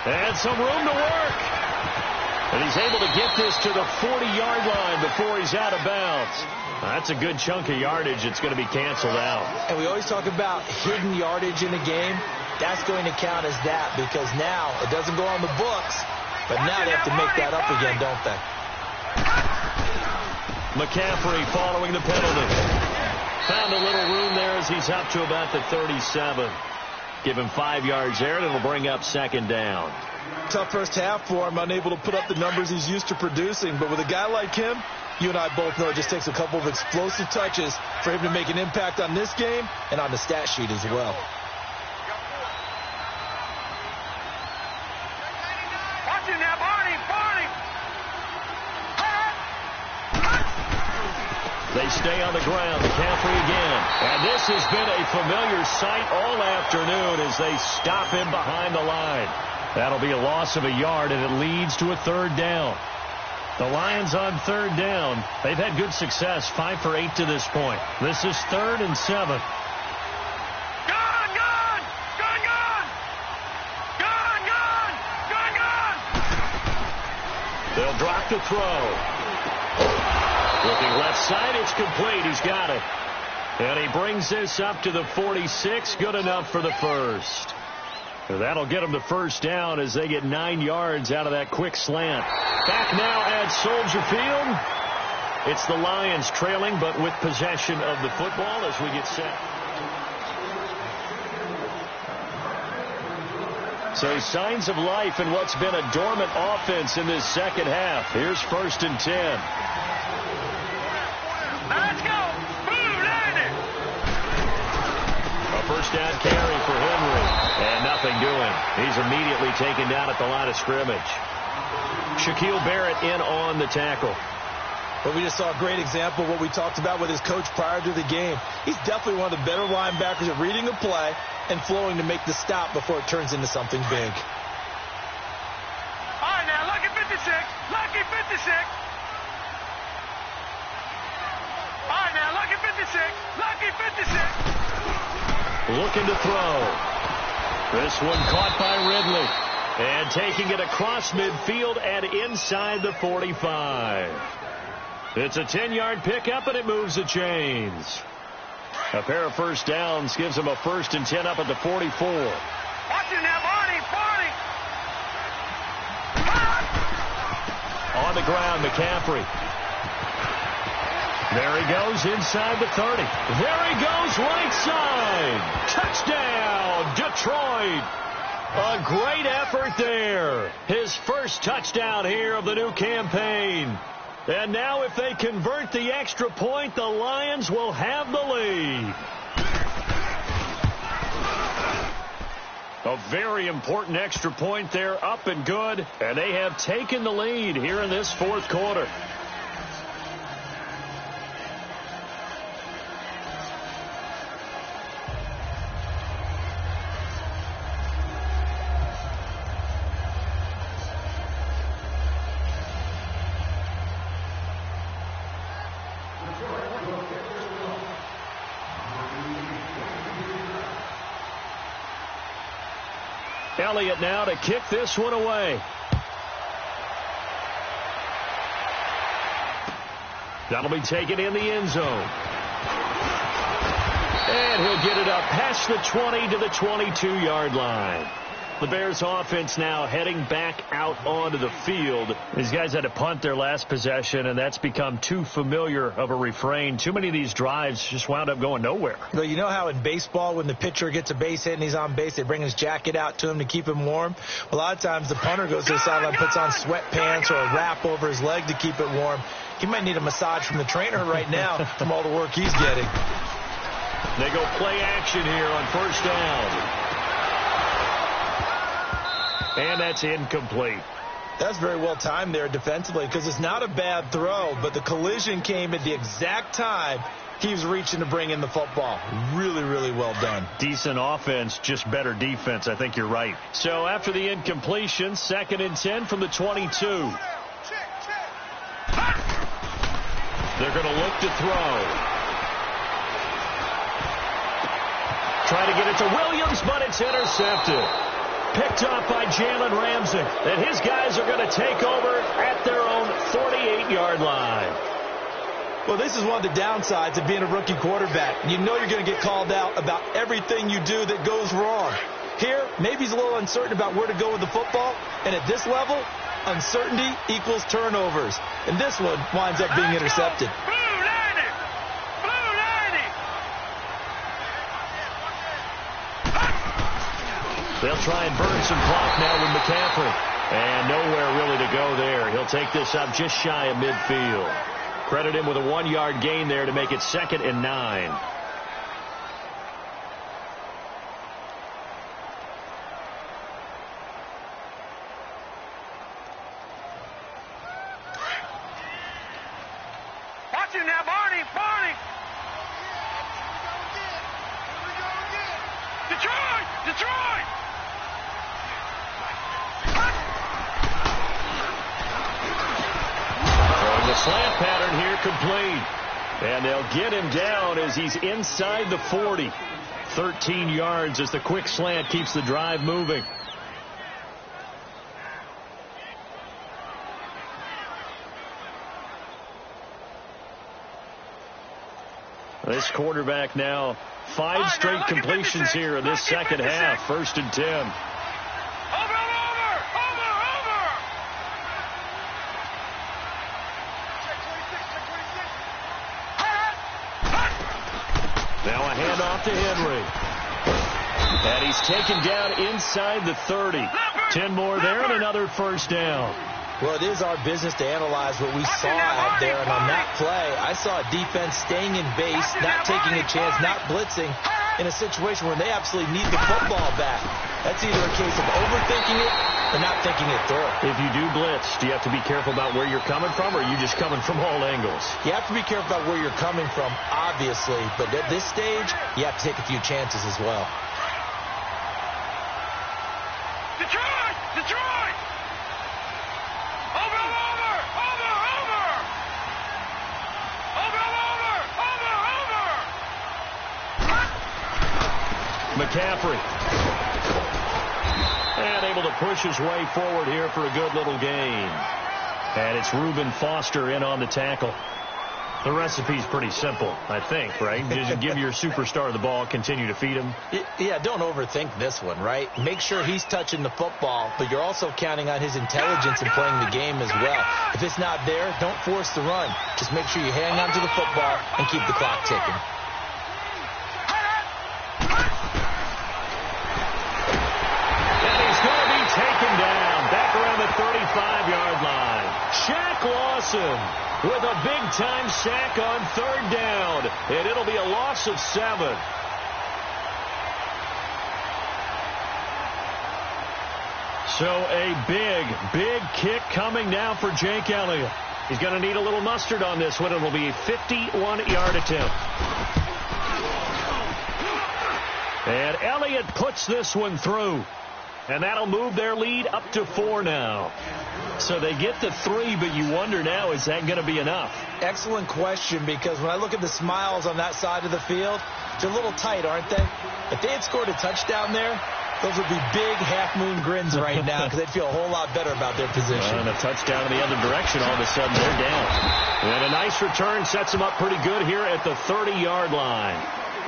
C: And some room to work. And he's able to get this to the 40-yard line before he's out of bounds. That's a good chunk of yardage. It's going to be canceled out.
D: And we always talk about hidden yardage in a game. That's going to count as that because now it doesn't go on the books, but now they have to make that up again, don't they?
C: McCaffrey following the penalty. Found a little room there as he's up to about the 37. Give him 5 yards there, and it'll bring up 2nd down.
D: Tough first half for him, unable to put up the numbers he's used to producing. But with a guy like him, you and I both know it just takes a couple of explosive touches for him to make an impact on this game and on the stat sheet as well.
E: Watching now, Barney!
C: They stay on the ground. McCaffrey again. And this has been a familiar sight all afternoon as they stop him behind the line. That'll be a loss of a yard, and it leads to a 3rd down. The Lions on 3rd down. They've had good success, 5 for 8 to this point. This is 3rd and 7.
E: Gun! Gun! Gun! Gun! Gun! Gun! Gun! Gun!
C: They'll drop the throw. Looking left side, it's complete. He's got it. And he brings this up to the 46. Good enough for the first. That'll get them the first down as they get 9 yards out of that quick slant. Back now at Soldier Field. It's the Lions trailing, but with possession of the football as we get set. So signs of life in what's been a dormant offense in this second half. Here's 1st and 10.
E: Let's go! Boom, landed!
C: A 1st first down carry for Henry. And nothing doing. He's immediately taken down at the line of scrimmage. Shaquille Barrett in on the tackle.
D: But we just saw a great example of what we talked about with his coach prior to the game. He's definitely one of the better linebackers at reading a play and flowing to make the stop before it turns into something big.
E: All right, now, lucky 56. Lucky 56. All right, now, lucky 56. Lucky 56.
C: Looking to throw. This one caught by Ridley. And taking it across midfield and inside the 45. It's a 10-yard pickup, and it moves the chains. A pair of first downs gives them a 1st and 10 up at the 44.
E: Watch it now, Barney.
C: On the ground, McCaffrey. There he goes inside the 30. There he goes right side. Touchdown, Detroit. A great effort there. His first touchdown here of the new campaign. And now if they convert the extra point, the Lions will have the lead. A very important extra point there, up and good. And they have taken the lead here in this fourth quarter. Elliott now to kick this one away. That'll be taken in the end zone. And he'll get it up past the 20 to the 22-yard line. The Bears offense now heading back out onto the field. These guys had to punt their last possession, and that's become too familiar of a refrain. Too many of these drives just wound up going nowhere.
D: Well, you know how in baseball when the pitcher gets a base hit and he's on base, they bring his jacket out to him to keep him warm? A lot of times the punter goes to the sideline, puts on sweatpants or a wrap over his leg to keep it warm. He might need a massage from the trainer right now from all the work he's getting.
C: They go play action here on first down. And that's incomplete.
D: That's very well timed there defensively because it's not a bad throw, but the collision came at the exact time he was reaching to bring in the football. Really, really well done.
C: Decent offense, just better defense. I think you're right. So after the incompletion, 2nd and 10 from the 22. They're going to look to throw. Try to get it to Williams, but it's intercepted. Picked off by Jalen Ramsey. And his guys are going to take over at their own 48-yard line.
D: Well, this is one of the downsides of being a rookie quarterback. You know you're going to get called out about everything you do that goes wrong. Here, maybe he's a little uncertain about where to go with the football. And at this level, uncertainty equals turnovers. And this one winds up being intercepted.
C: They'll try and burn some clock now with McCaffrey. And nowhere really to go there. He'll take this up just shy of midfield. Credit him with a 1-yard gain there to make it 2nd and 9.
E: Watch it now, Barney. Detroit!
C: The slant pattern here complete. And they'll get him down as he's inside the 40. 13 yards as the quick slant keeps the drive moving. This quarterback now 5 straight completions here in this second half. 1st and 10. Now a handoff to Henry. And he's taken down inside the 30. 10 more there and another first down.
D: Well, it is our business to analyze what we saw out there. And on that play, I saw a defense staying in base, not taking a chance, not blitzing, in a situation where they absolutely need the football back. That's either a case of overthinking it or not thinking it through.
C: If you do blitz, do you have to be careful about where you're coming from, or are you just coming from all angles?
D: You have to be careful about where you're coming from, obviously, but at this stage, you have to take a few chances as well.
E: Detroit! Detroit! Over! Over! Over! Over! Over! Over! Over!
C: McCaffrey. And able to push his way forward here for a good little gain. And it's Reuben Foster in on the tackle. The recipe's pretty simple, I think, right? Just give your superstar the ball, continue to feed him.
D: Yeah, don't overthink this one, right? Make sure he's touching the football, but you're also counting on his intelligence in playing the game as well. If it's not there, don't force the run. Just make sure you hang on to the football and keep the clock ticking.
C: Taken down, back around the 35-yard line. Shaq Lawson with a big-time sack on third down, and it'll be a loss of 7. So a big kick coming now for Jake Elliott. He's going to need a little mustard on this one. It'll be a 51-yard attempt. And Elliott puts this one through. And that'll move their lead up to 4 now. So they get the 3, but you wonder now, is that going to be enough?
D: Excellent question, because when I look at the smiles on that side of the field, they're a little tight, aren't they? If they had scored a touchdown there, those would be big half-moon grins right now because they'd feel a whole lot better about their position.
C: And a touchdown in the other direction, all of a sudden they're down. And a nice return sets them up pretty good here at the 30-yard line.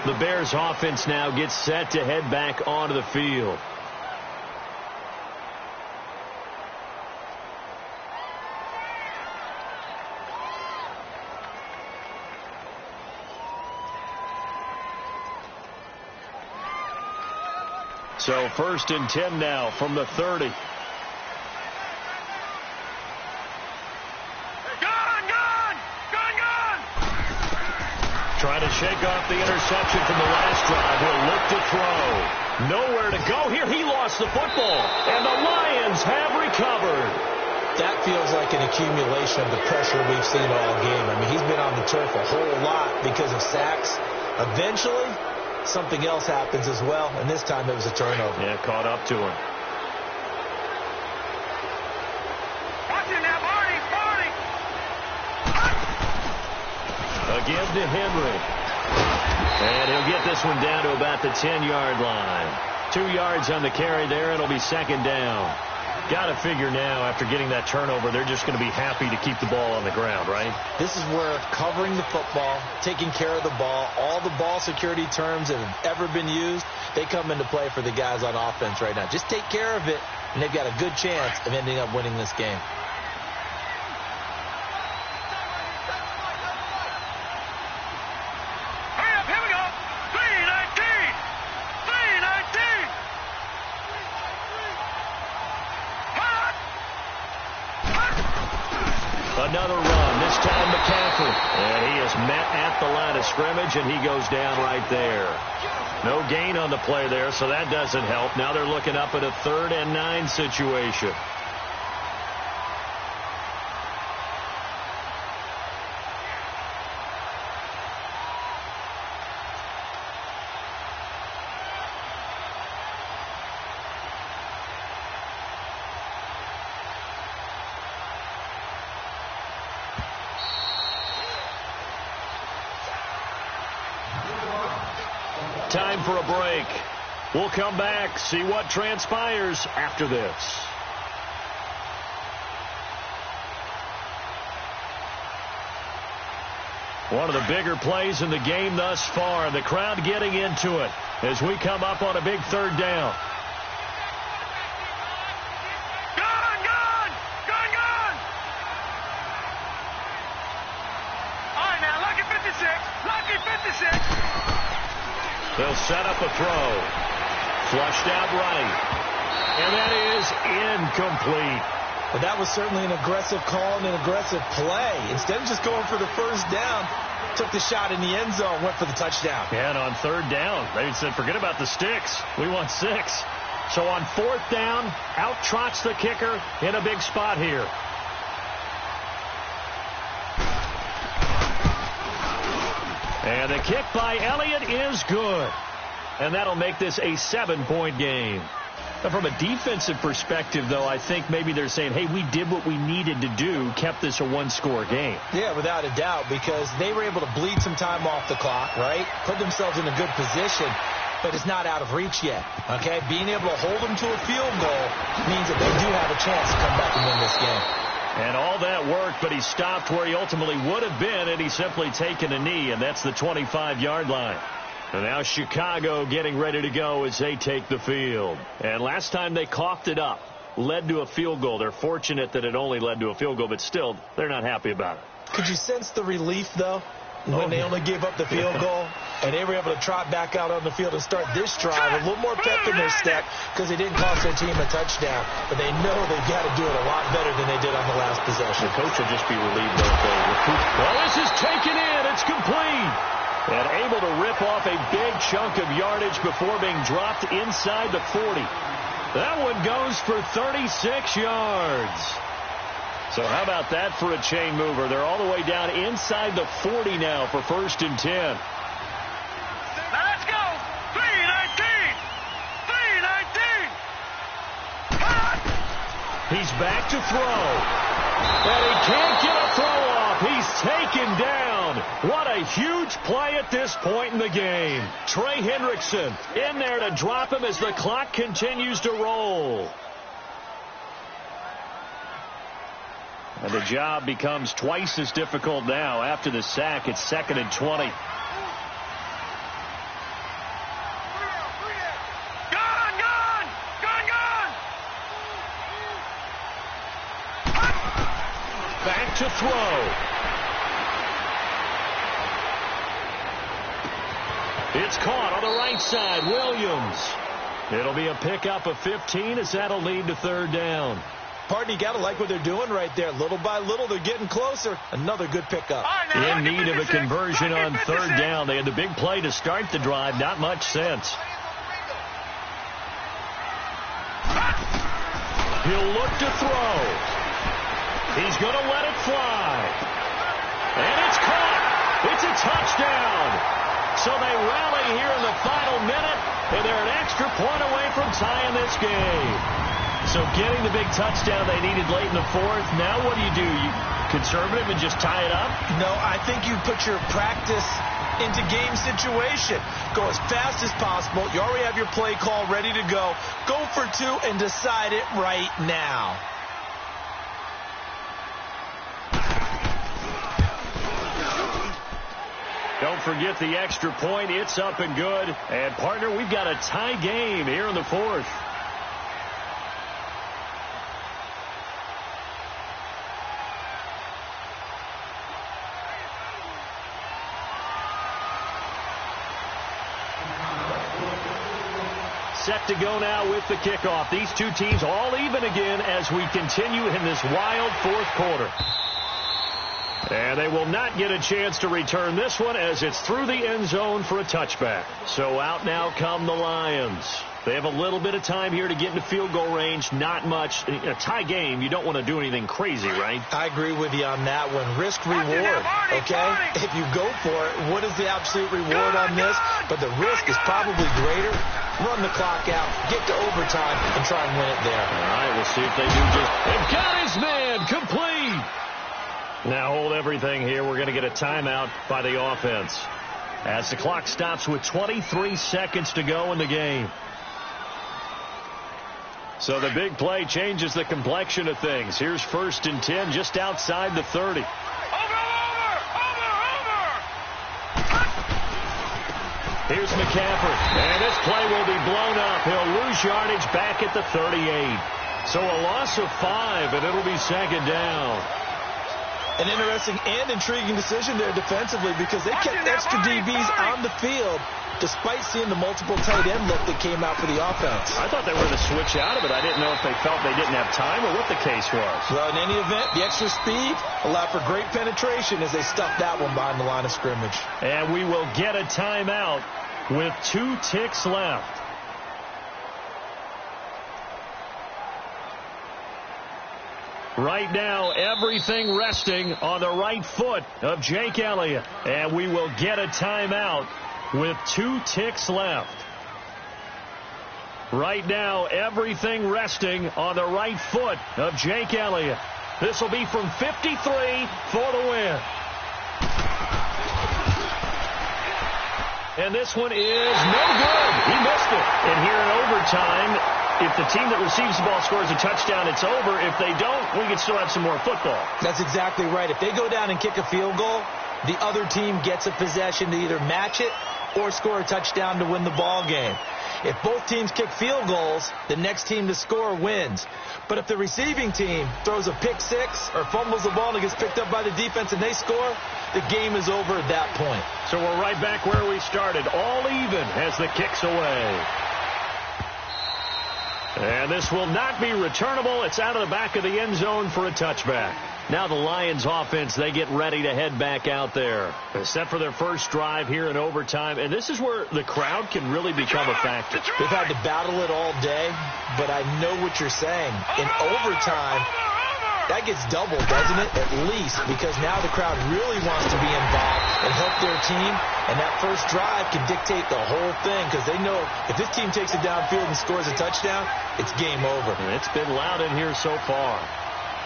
C: The Bears offense now gets set to head back onto the field. So 1st and 10 now from the 30. Trying to shake off the interception from the last drive. He'll look to throw. Nowhere to go here. He lost the football. And the Lions have recovered.
D: That feels like an accumulation of the pressure we've seen all game. I mean, he's been on the turf a whole lot because of sacks. Eventually, something else happens as well, and this time it was a turnover.
C: Yeah, caught up to him.
E: Watch it now, Barney!
C: Again to Henry. And he'll get this one down to about the 10-yard line. 2 yards on the carry there. It'll be 2nd down. Got to figure now, after getting that turnover, they're just going to be happy to keep the ball on the ground, right?
D: This is where covering the football, taking care of the ball, all the ball security terms that have ever been used, they come into play for the guys on offense right now. Just take care of it, and they've got a good chance of ending up winning this game.
C: Another run, this time McCaffrey. And he is met at the line of scrimmage, and he goes down right there. No gain on the play there, so that doesn't help. Now they're looking up at a 3rd and 9 situation. Time for a break. We'll come back, see what transpires after this. One of the bigger plays in the game thus far, and the crowd getting into it as we come up on a big 3rd down.
E: All right, now, lucky 56. Lucky 56.
C: They'll set up a throw. Flushed out right. And that is incomplete.
D: But that was certainly an aggressive call and an aggressive play. Instead of just going for the 1st down, took the shot in the end zone, went for the touchdown.
C: And on third down, they said, forget about the sticks. We want 6. So on fourth down, out trots the kicker in a big spot here. And the kick by Elliott is good. And that'll make this a 7-point game. Now, from a defensive perspective, though, I think maybe they're saying, hey, we did what we needed to do, kept this a one-score game.
D: Yeah, without a doubt, because they were able to bleed some time off the clock, right? Put themselves in a good position, but it's not out of reach yet, okay? Being able to hold them to a field goal means that they do have a chance to come back and win this game.
C: And all that worked, but he stopped where he ultimately would have been, and he's simply taken a knee, and that's the 25-yard line. And now Chicago getting ready to go as they take the field. And last time they coughed it up, led to a field goal. They're fortunate that it only led to a field goal, but still, they're not happy about it.
D: Could you sense the relief, though, when they only gave up the field goal? And they were able to trot back out on the field and start this drive a little more pep in their step because they didn't cost their team a touchdown. But they know they've got to do it a lot better than they did on the last possession.
C: The coach will just be relieved, though. Well, this is taken in. It's complete. And able to rip off a big chunk of yardage before being dropped inside the 40. That one goes for 36 yards. So how about that for a chain mover? They're all the way down inside the 40 now for 1st and 10.
E: Now let's go. 3-19. 3-19.
C: He's back to throw. And he can't get a throw off. He's taken down. What a huge play at this point in the game. Trey Hendrickson in there to drop him as the clock continues to roll. And the job becomes twice as difficult now after the sack. It's 2nd and 20. Back to throw. It's caught on the right side. Williams. It'll be a pickup of 15 as that'll lead to 3rd down.
D: Partner, you got to like what they're doing right there. Little by little, they're getting closer. Another good pickup.
C: In need of a conversion on 3rd down. They had the big play to start the drive. Not much sense. He'll look to throw. He's going to let it fly. And it's caught. It's a touchdown. So they rally here in the final minute, and they're an extra point away from tying this game. So getting the big touchdown they needed late in the 4th. Now what do? You conservative and just tie it up?
D: No, I think you put your practice into game situation. Go as fast as possible. You already have your play call ready to go. Go for 2 and decide it right now.
C: Don't forget the extra point. It's up and good. And, partner, we've got a tie game here in the 4th. Set to go now with the kickoff. These two teams all even again as we continue in this wild 4th quarter. And they will not get a chance to return this one as it's through the end zone for a touchback. So out now come the Lions. They have a little bit of time here to get into field goal range. Not much. In a tie game, you don't want to do anything crazy, right?
D: I agree with you on that one. Risk reward, okay? If you go for it, what is the absolute reward on this? But the risk is probably greater. Run the clock out, get to overtime, and try and win it there.
C: All right, we'll see if they do just... They've got his man complete. Now hold everything here. We're going to get a timeout by the offense as the clock stops with 23 seconds to go in the game. So the big play changes the complexion of things. Here's 1st and 10 just outside the 30.
E: Over!
C: Here's McCaffrey. And this play will be blown up. He'll lose yardage back at the 38. So a loss of 5, and it'll be 2nd down.
D: An interesting and intriguing decision there defensively because they kept extra DBs on the field despite seeing the multiple tight end look that came out for the offense.
C: I thought they were going to switch out of it. I didn't know if they felt they didn't have time or what the case was.
D: Well, in any event, the extra speed allowed for great penetration as they stuffed that one behind the line of scrimmage.
C: And we will get a timeout with 2 ticks left. Right now, everything resting on the right foot of Jake Elliott. And we will get a timeout with 2 ticks left. Right now, everything resting on the right foot of Jake Elliott. This will be from 53 for the win. And this one is no good. He missed it. And here in overtime, if the team that receives the ball scores a touchdown, it's over. If they don't, we can still have some more football.
D: That's exactly right. If they go down and kick a field goal, the other team gets a possession to either match it or score a touchdown to win the ball game. If both teams kick field goals, the next team to score wins. But if the receiving team throws a pick six or fumbles the ball and it gets picked up by the defense and they score, the game is over at that point.
C: So we're right back where we started, all even as the kick's away. And this will not be returnable. It's out of the back of the end zone for a touchback. Now the Lions offense, they get ready to head back out there. They're set for their first drive here in overtime. And this is where the crowd can really become a factor.
D: They've had to battle it all day, but I know what you're saying. In overtime, that gets doubled, doesn't it? At least, because now the crowd really wants to be involved and help their team. And that first drive can dictate the whole thing because they know if this team takes it downfield and scores a touchdown, it's game over.
C: And it's been loud in here so far.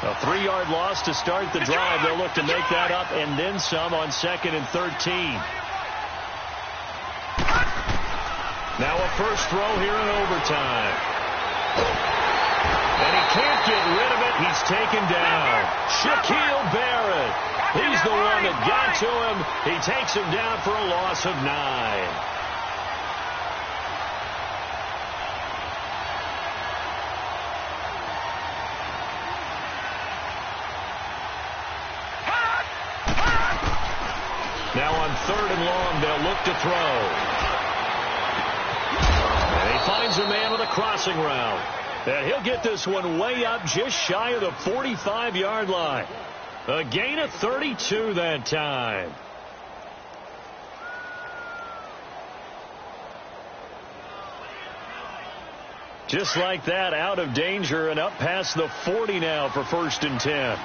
C: A 3-yard loss to start the drive. They'll look to make that up and then some on 2nd and 13. Now a first throw here in overtime. And he can't get rid of it. He's taken down. Shaquille Barrett. He's the one that got to him. He takes him down for a loss of 9. Now on 3rd and long, they'll look to throw. And he finds a man with a crossing route. And he'll get this one way up just shy of the 45-yard line. A gain of 32 that time. Just like that, out of danger and up past the 40 now for 1st and 10.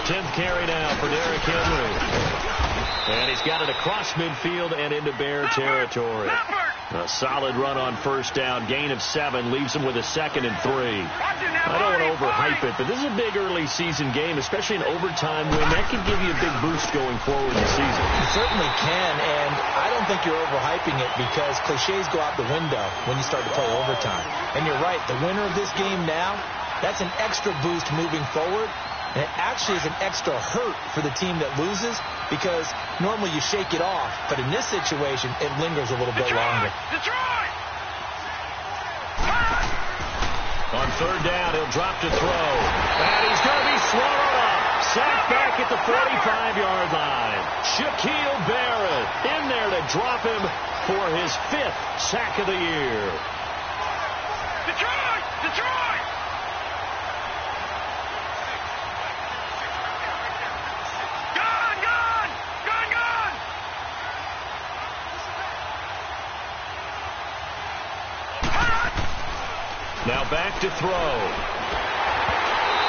C: Tenth carry now for Derrick Henry. And he's got it across midfield and into Bear territory. A solid run on 1st down. Gain of 7 leaves him with a 2nd and 3. I don't want to overhype it, but this is a big early season game, especially in overtime win. That can give you a big boost going forward in the season.
D: It certainly can, and I don't think you're overhyping it because cliches go out the window when you start to play overtime. And you're right, the winner of this game now, that's an extra boost moving forward. And it actually is an extra hurt for the team that loses because normally you shake it off. But in this situation, it lingers a little bit longer.
C: On 3rd down, he'll drop to throw. And he's going to be swallowed up. Sacked back at the 45-yard line. Shaquille Barrett in there to drop him for his 5th sack of the year.
E: Detroit! Detroit!
C: Now back to throw.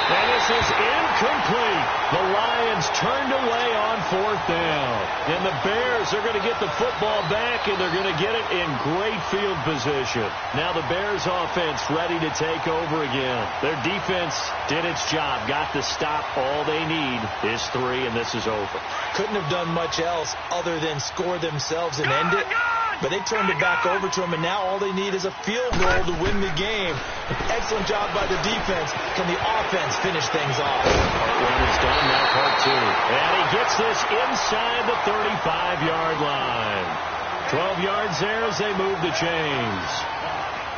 C: And this is incomplete. The Lions turned away on 4th down. And the Bears are going to get the football back, and they're going to get it in great field position. Now the Bears offense ready to take over again. Their defense did its job, got the stop. All they need is 3, and this is over.
D: Couldn't have done much else other than score themselves and end it. But they turned it back over to him, and now all they need is a field goal to win the game. An excellent job by the defense. Can the offense finish things off?
C: Part 1 is done, now part 2. And he gets this inside the 35-yard line. 12 yards there as they move the chains.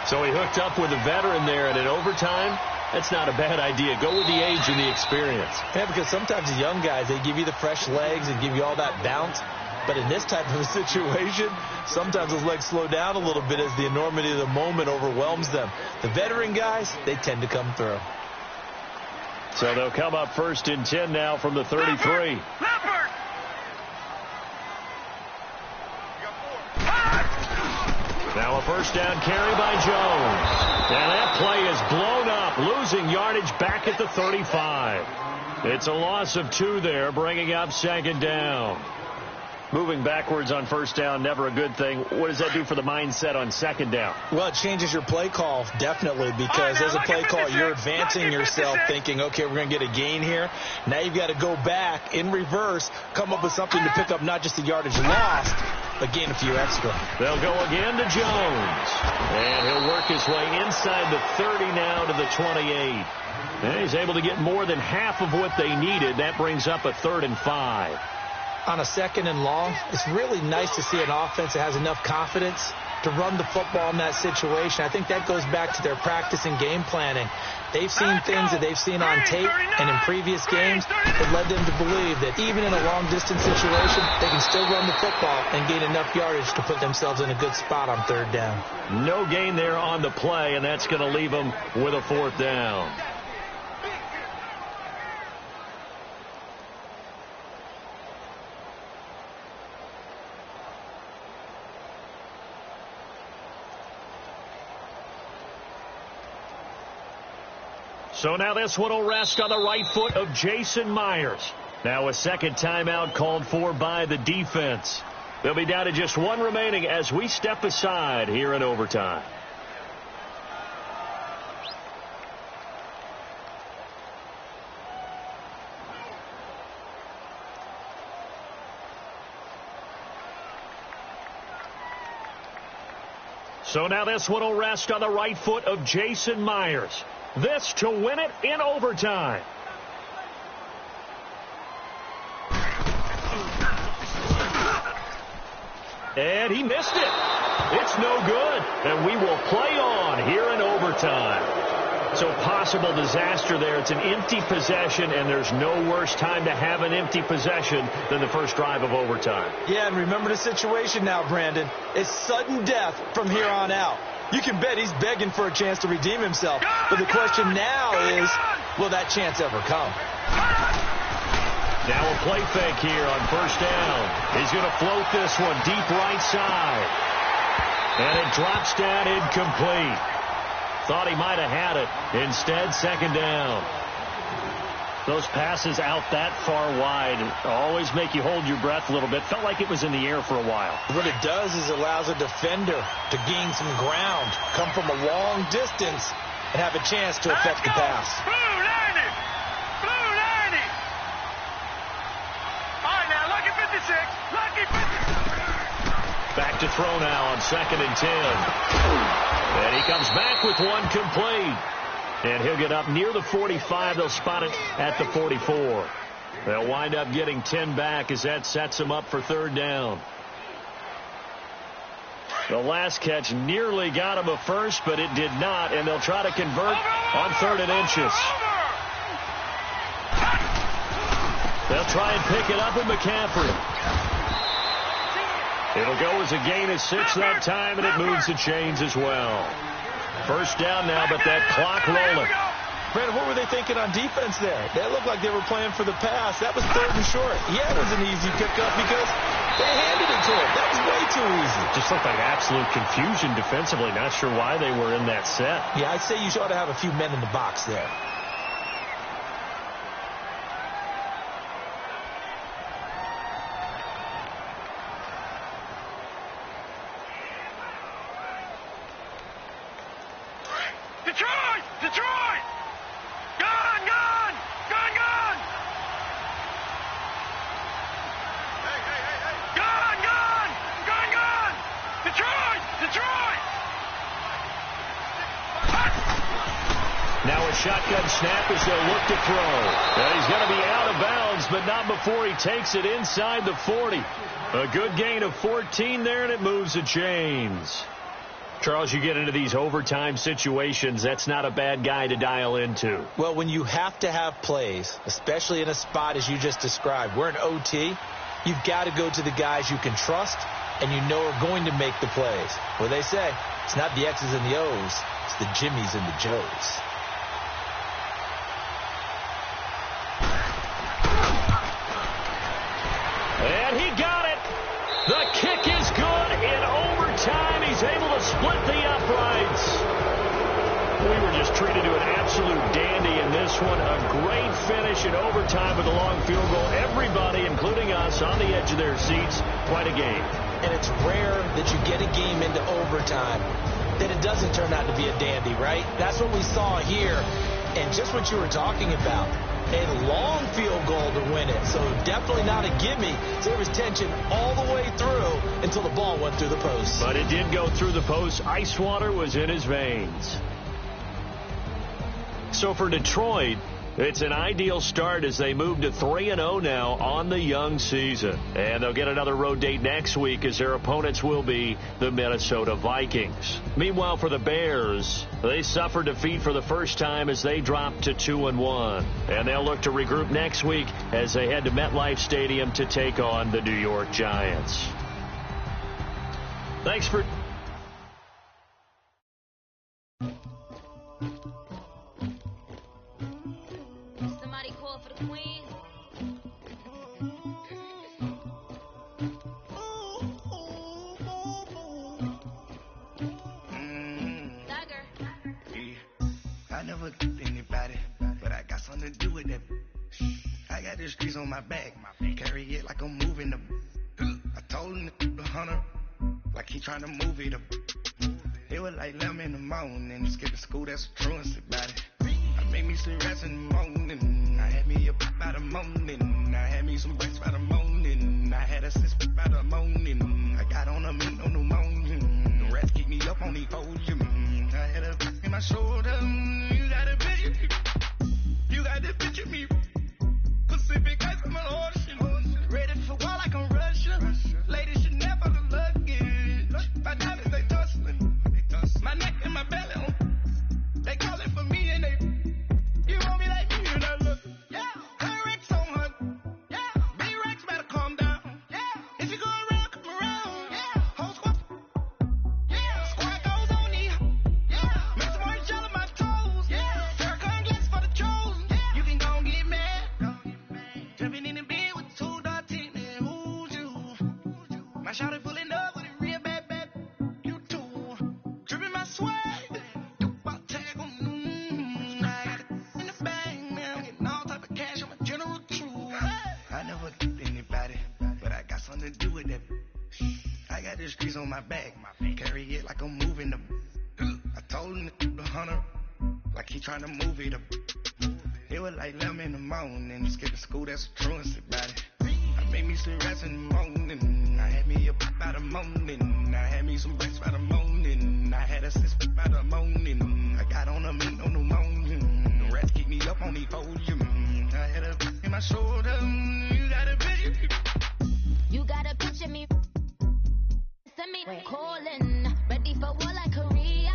C: So he hooked up with a veteran there, and in overtime, that's not a bad idea. Go with the age and the experience.
D: Yeah, because sometimes the young guys, they give you the fresh legs and give you all that bounce. But in this type of a situation, sometimes those legs slow down a little bit as the enormity of the moment overwhelms them. The veteran guys, they tend to come through.
C: So they'll come up 1st and 10 now from the 33. Now a first down carry by Jones. And that play is blown up, losing yardage back at the 35. It's a loss of 2 there, bringing up 2nd down. Moving backwards on 1st down, never a good thing. What does that do for the mindset on 2nd down?
D: Well, it changes your play call, definitely, because as a play call, you're advancing yourself thinking, okay, we're going to get a gain here. Now you've got to go back in reverse, come up with something to pick up not just the yardage lost, but gain a few extra.
C: They'll go again to Jones. And he'll work his way inside the 30 now to the 28. And he's able to get more than half of what they needed. That brings up a 3rd and 5.
D: On a 2nd and long, it's really nice to see an offense that has enough confidence to run the football in that situation. I think that goes back to their practice and game planning. They've seen things that they've seen on tape and in previous games that led them to believe that even in a long-distance situation, they can still run the football and gain enough yardage to put themselves in a good spot on 3rd down.
C: No gain there on the play, and that's going to leave them with a 4th down. So now this one will rest on the right foot of Jason Myers. Now a 2nd timeout called for by the defense. They'll be down to just 1 remaining as we step aside here in overtime. So now this one will rest on the right foot of Jason Myers. This to win it in overtime. And he missed it. It's no good. And we will play on here in overtime. So possible disaster there. It's an empty possession, and there's no worse time to have an empty possession than the first drive of overtime.
D: Yeah, and remember the situation now, Brandon. It's sudden death from here on out. You can bet he's begging for a chance to redeem himself. But the question now is, will that chance ever come?
C: Now a play fake here on 1st down. He's going to float this one deep right side. And it drops down incomplete. Thought he might have had it. Instead, 2nd down. Those passes out that far wide always make you hold your breath a little bit. Felt like it was in the air for a while.
D: What it does is it allows a defender to gain some ground, come from a long distance, and have a chance to affect the pass.
E: Blue 90! Blue 90! All right, now, lucky 56. Lucky 56.
C: Back to throw now on 2nd and 10. And he comes back with one complete. And he'll get up near the 45. They'll spot it at the 44. They'll wind up getting 10 back as that sets them up for 3rd down. The last catch nearly got him a first, but it did not, and they'll try to convert on 3rd and inches. They'll try and pick it up with McCaffrey. It'll go as a gain of 6 that time, and it moves the chains as well. 1st down now, but that clock rolling.
D: Brandon, what were they thinking on defense there? They looked like they were playing for the pass. That was 3rd and short. Yeah, it was an easy pickup because they handed it to him. That was way too easy.
C: Just looked like absolute confusion defensively. Not sure why they were in that set.
D: Yeah, I'd say you ought to have a few men in the box there.
E: Detroit! Detroit! Gone! Gone! Gone! Gone! Hey, hey, hey, hey! Gone! Gone! Gone! Gone! Detroit! Detroit!
C: Now a shotgun snap as they'll look to throw. And he's going to be out of bounds, but not before he takes it inside the 40. A good gain of 14 there, and it moves the chains. Charles, you get into these overtime situations, that's not a bad guy to dial into.
D: Well, when you have to have plays, especially in a spot as you just described, we're in OT, you've got to go to the guys you can trust and you know are going to make the plays. Well, they say it's not the X's and the O's, it's the Jimmies and the Joes.
C: And he got it. The kick is good in overtime. He's able to split the uprights. We were just treated to an absolute dandy in this one. A great finish in overtime with a long field goal. Everybody, including us, on the edge of their seats. Quite a game.
D: And it's rare that you get a game into overtime that it doesn't turn out to be a dandy, right? That's what we saw here. And just what you were talking about. A long field goal to win it. So definitely not a gimme. So there was tension all the way through until the ball went through the post.
C: But it did go through the post. Ice water was in his veins. So for Detroit, it's an ideal start as they move to 3-0 now on the young season. And they'll get another road date next week as their opponents will be the Minnesota Vikings. Meanwhile, for the Bears, they suffered defeat for the first time as they dropped to 2-1. And they'll look to regroup next week as they head to MetLife Stadium to take on the New York Giants. Thanks for...
F: Somebody call for the queen.
B: I never did anybody, but I got something to do with that. I got the streets on my back, carry it like I'm moving them. I told him the hunter, like he trying to move it up. It was like 11 in the morning, skipping school, that's a truancy about it. I made me some rest in the morning, I had me a by the morning, I had me some breaks by the morning, I had a sis by the morning, I got on a meat on the morning, the rats keep me up on the podium, I had a in my shoulder, you got a picture me, you got to picture me, Pacific ice from my ocean, ready for war like I'm Russian, ladies should never the luggage, my diamonds they tussling, my neck and my belly, they calling for me and they, you want me like me and I look, yeah, her Rex on her, yeah, B-Rex better calm down, yeah, if you go around, come around, yeah, whole squad, yeah, squad goes on me, yeah, make some orange gel on my toes, yeah, Farrakhan gets for the trolls, yeah, you can go and get mad, jumping in the bed with 2 dots in there, who's you, my shawty pulling up with a real bad, you too, dripping my swag, to do with that. I got the streets on my back, carry it like I'm moving them. I told him the hunter, like he trying to move it up. It was like 11 in the morning, skipping school, that's a truancy about it. I made me some rest in the morning, I had me a by the morning, I had me some breaks by the morning, I had a sis by the morning, I got on a meat on the morning, the rats keep me up on the podium, I had a in my shoulder, you got a picture.
F: You gotta picture me. Send me calling, ready for war like Korea.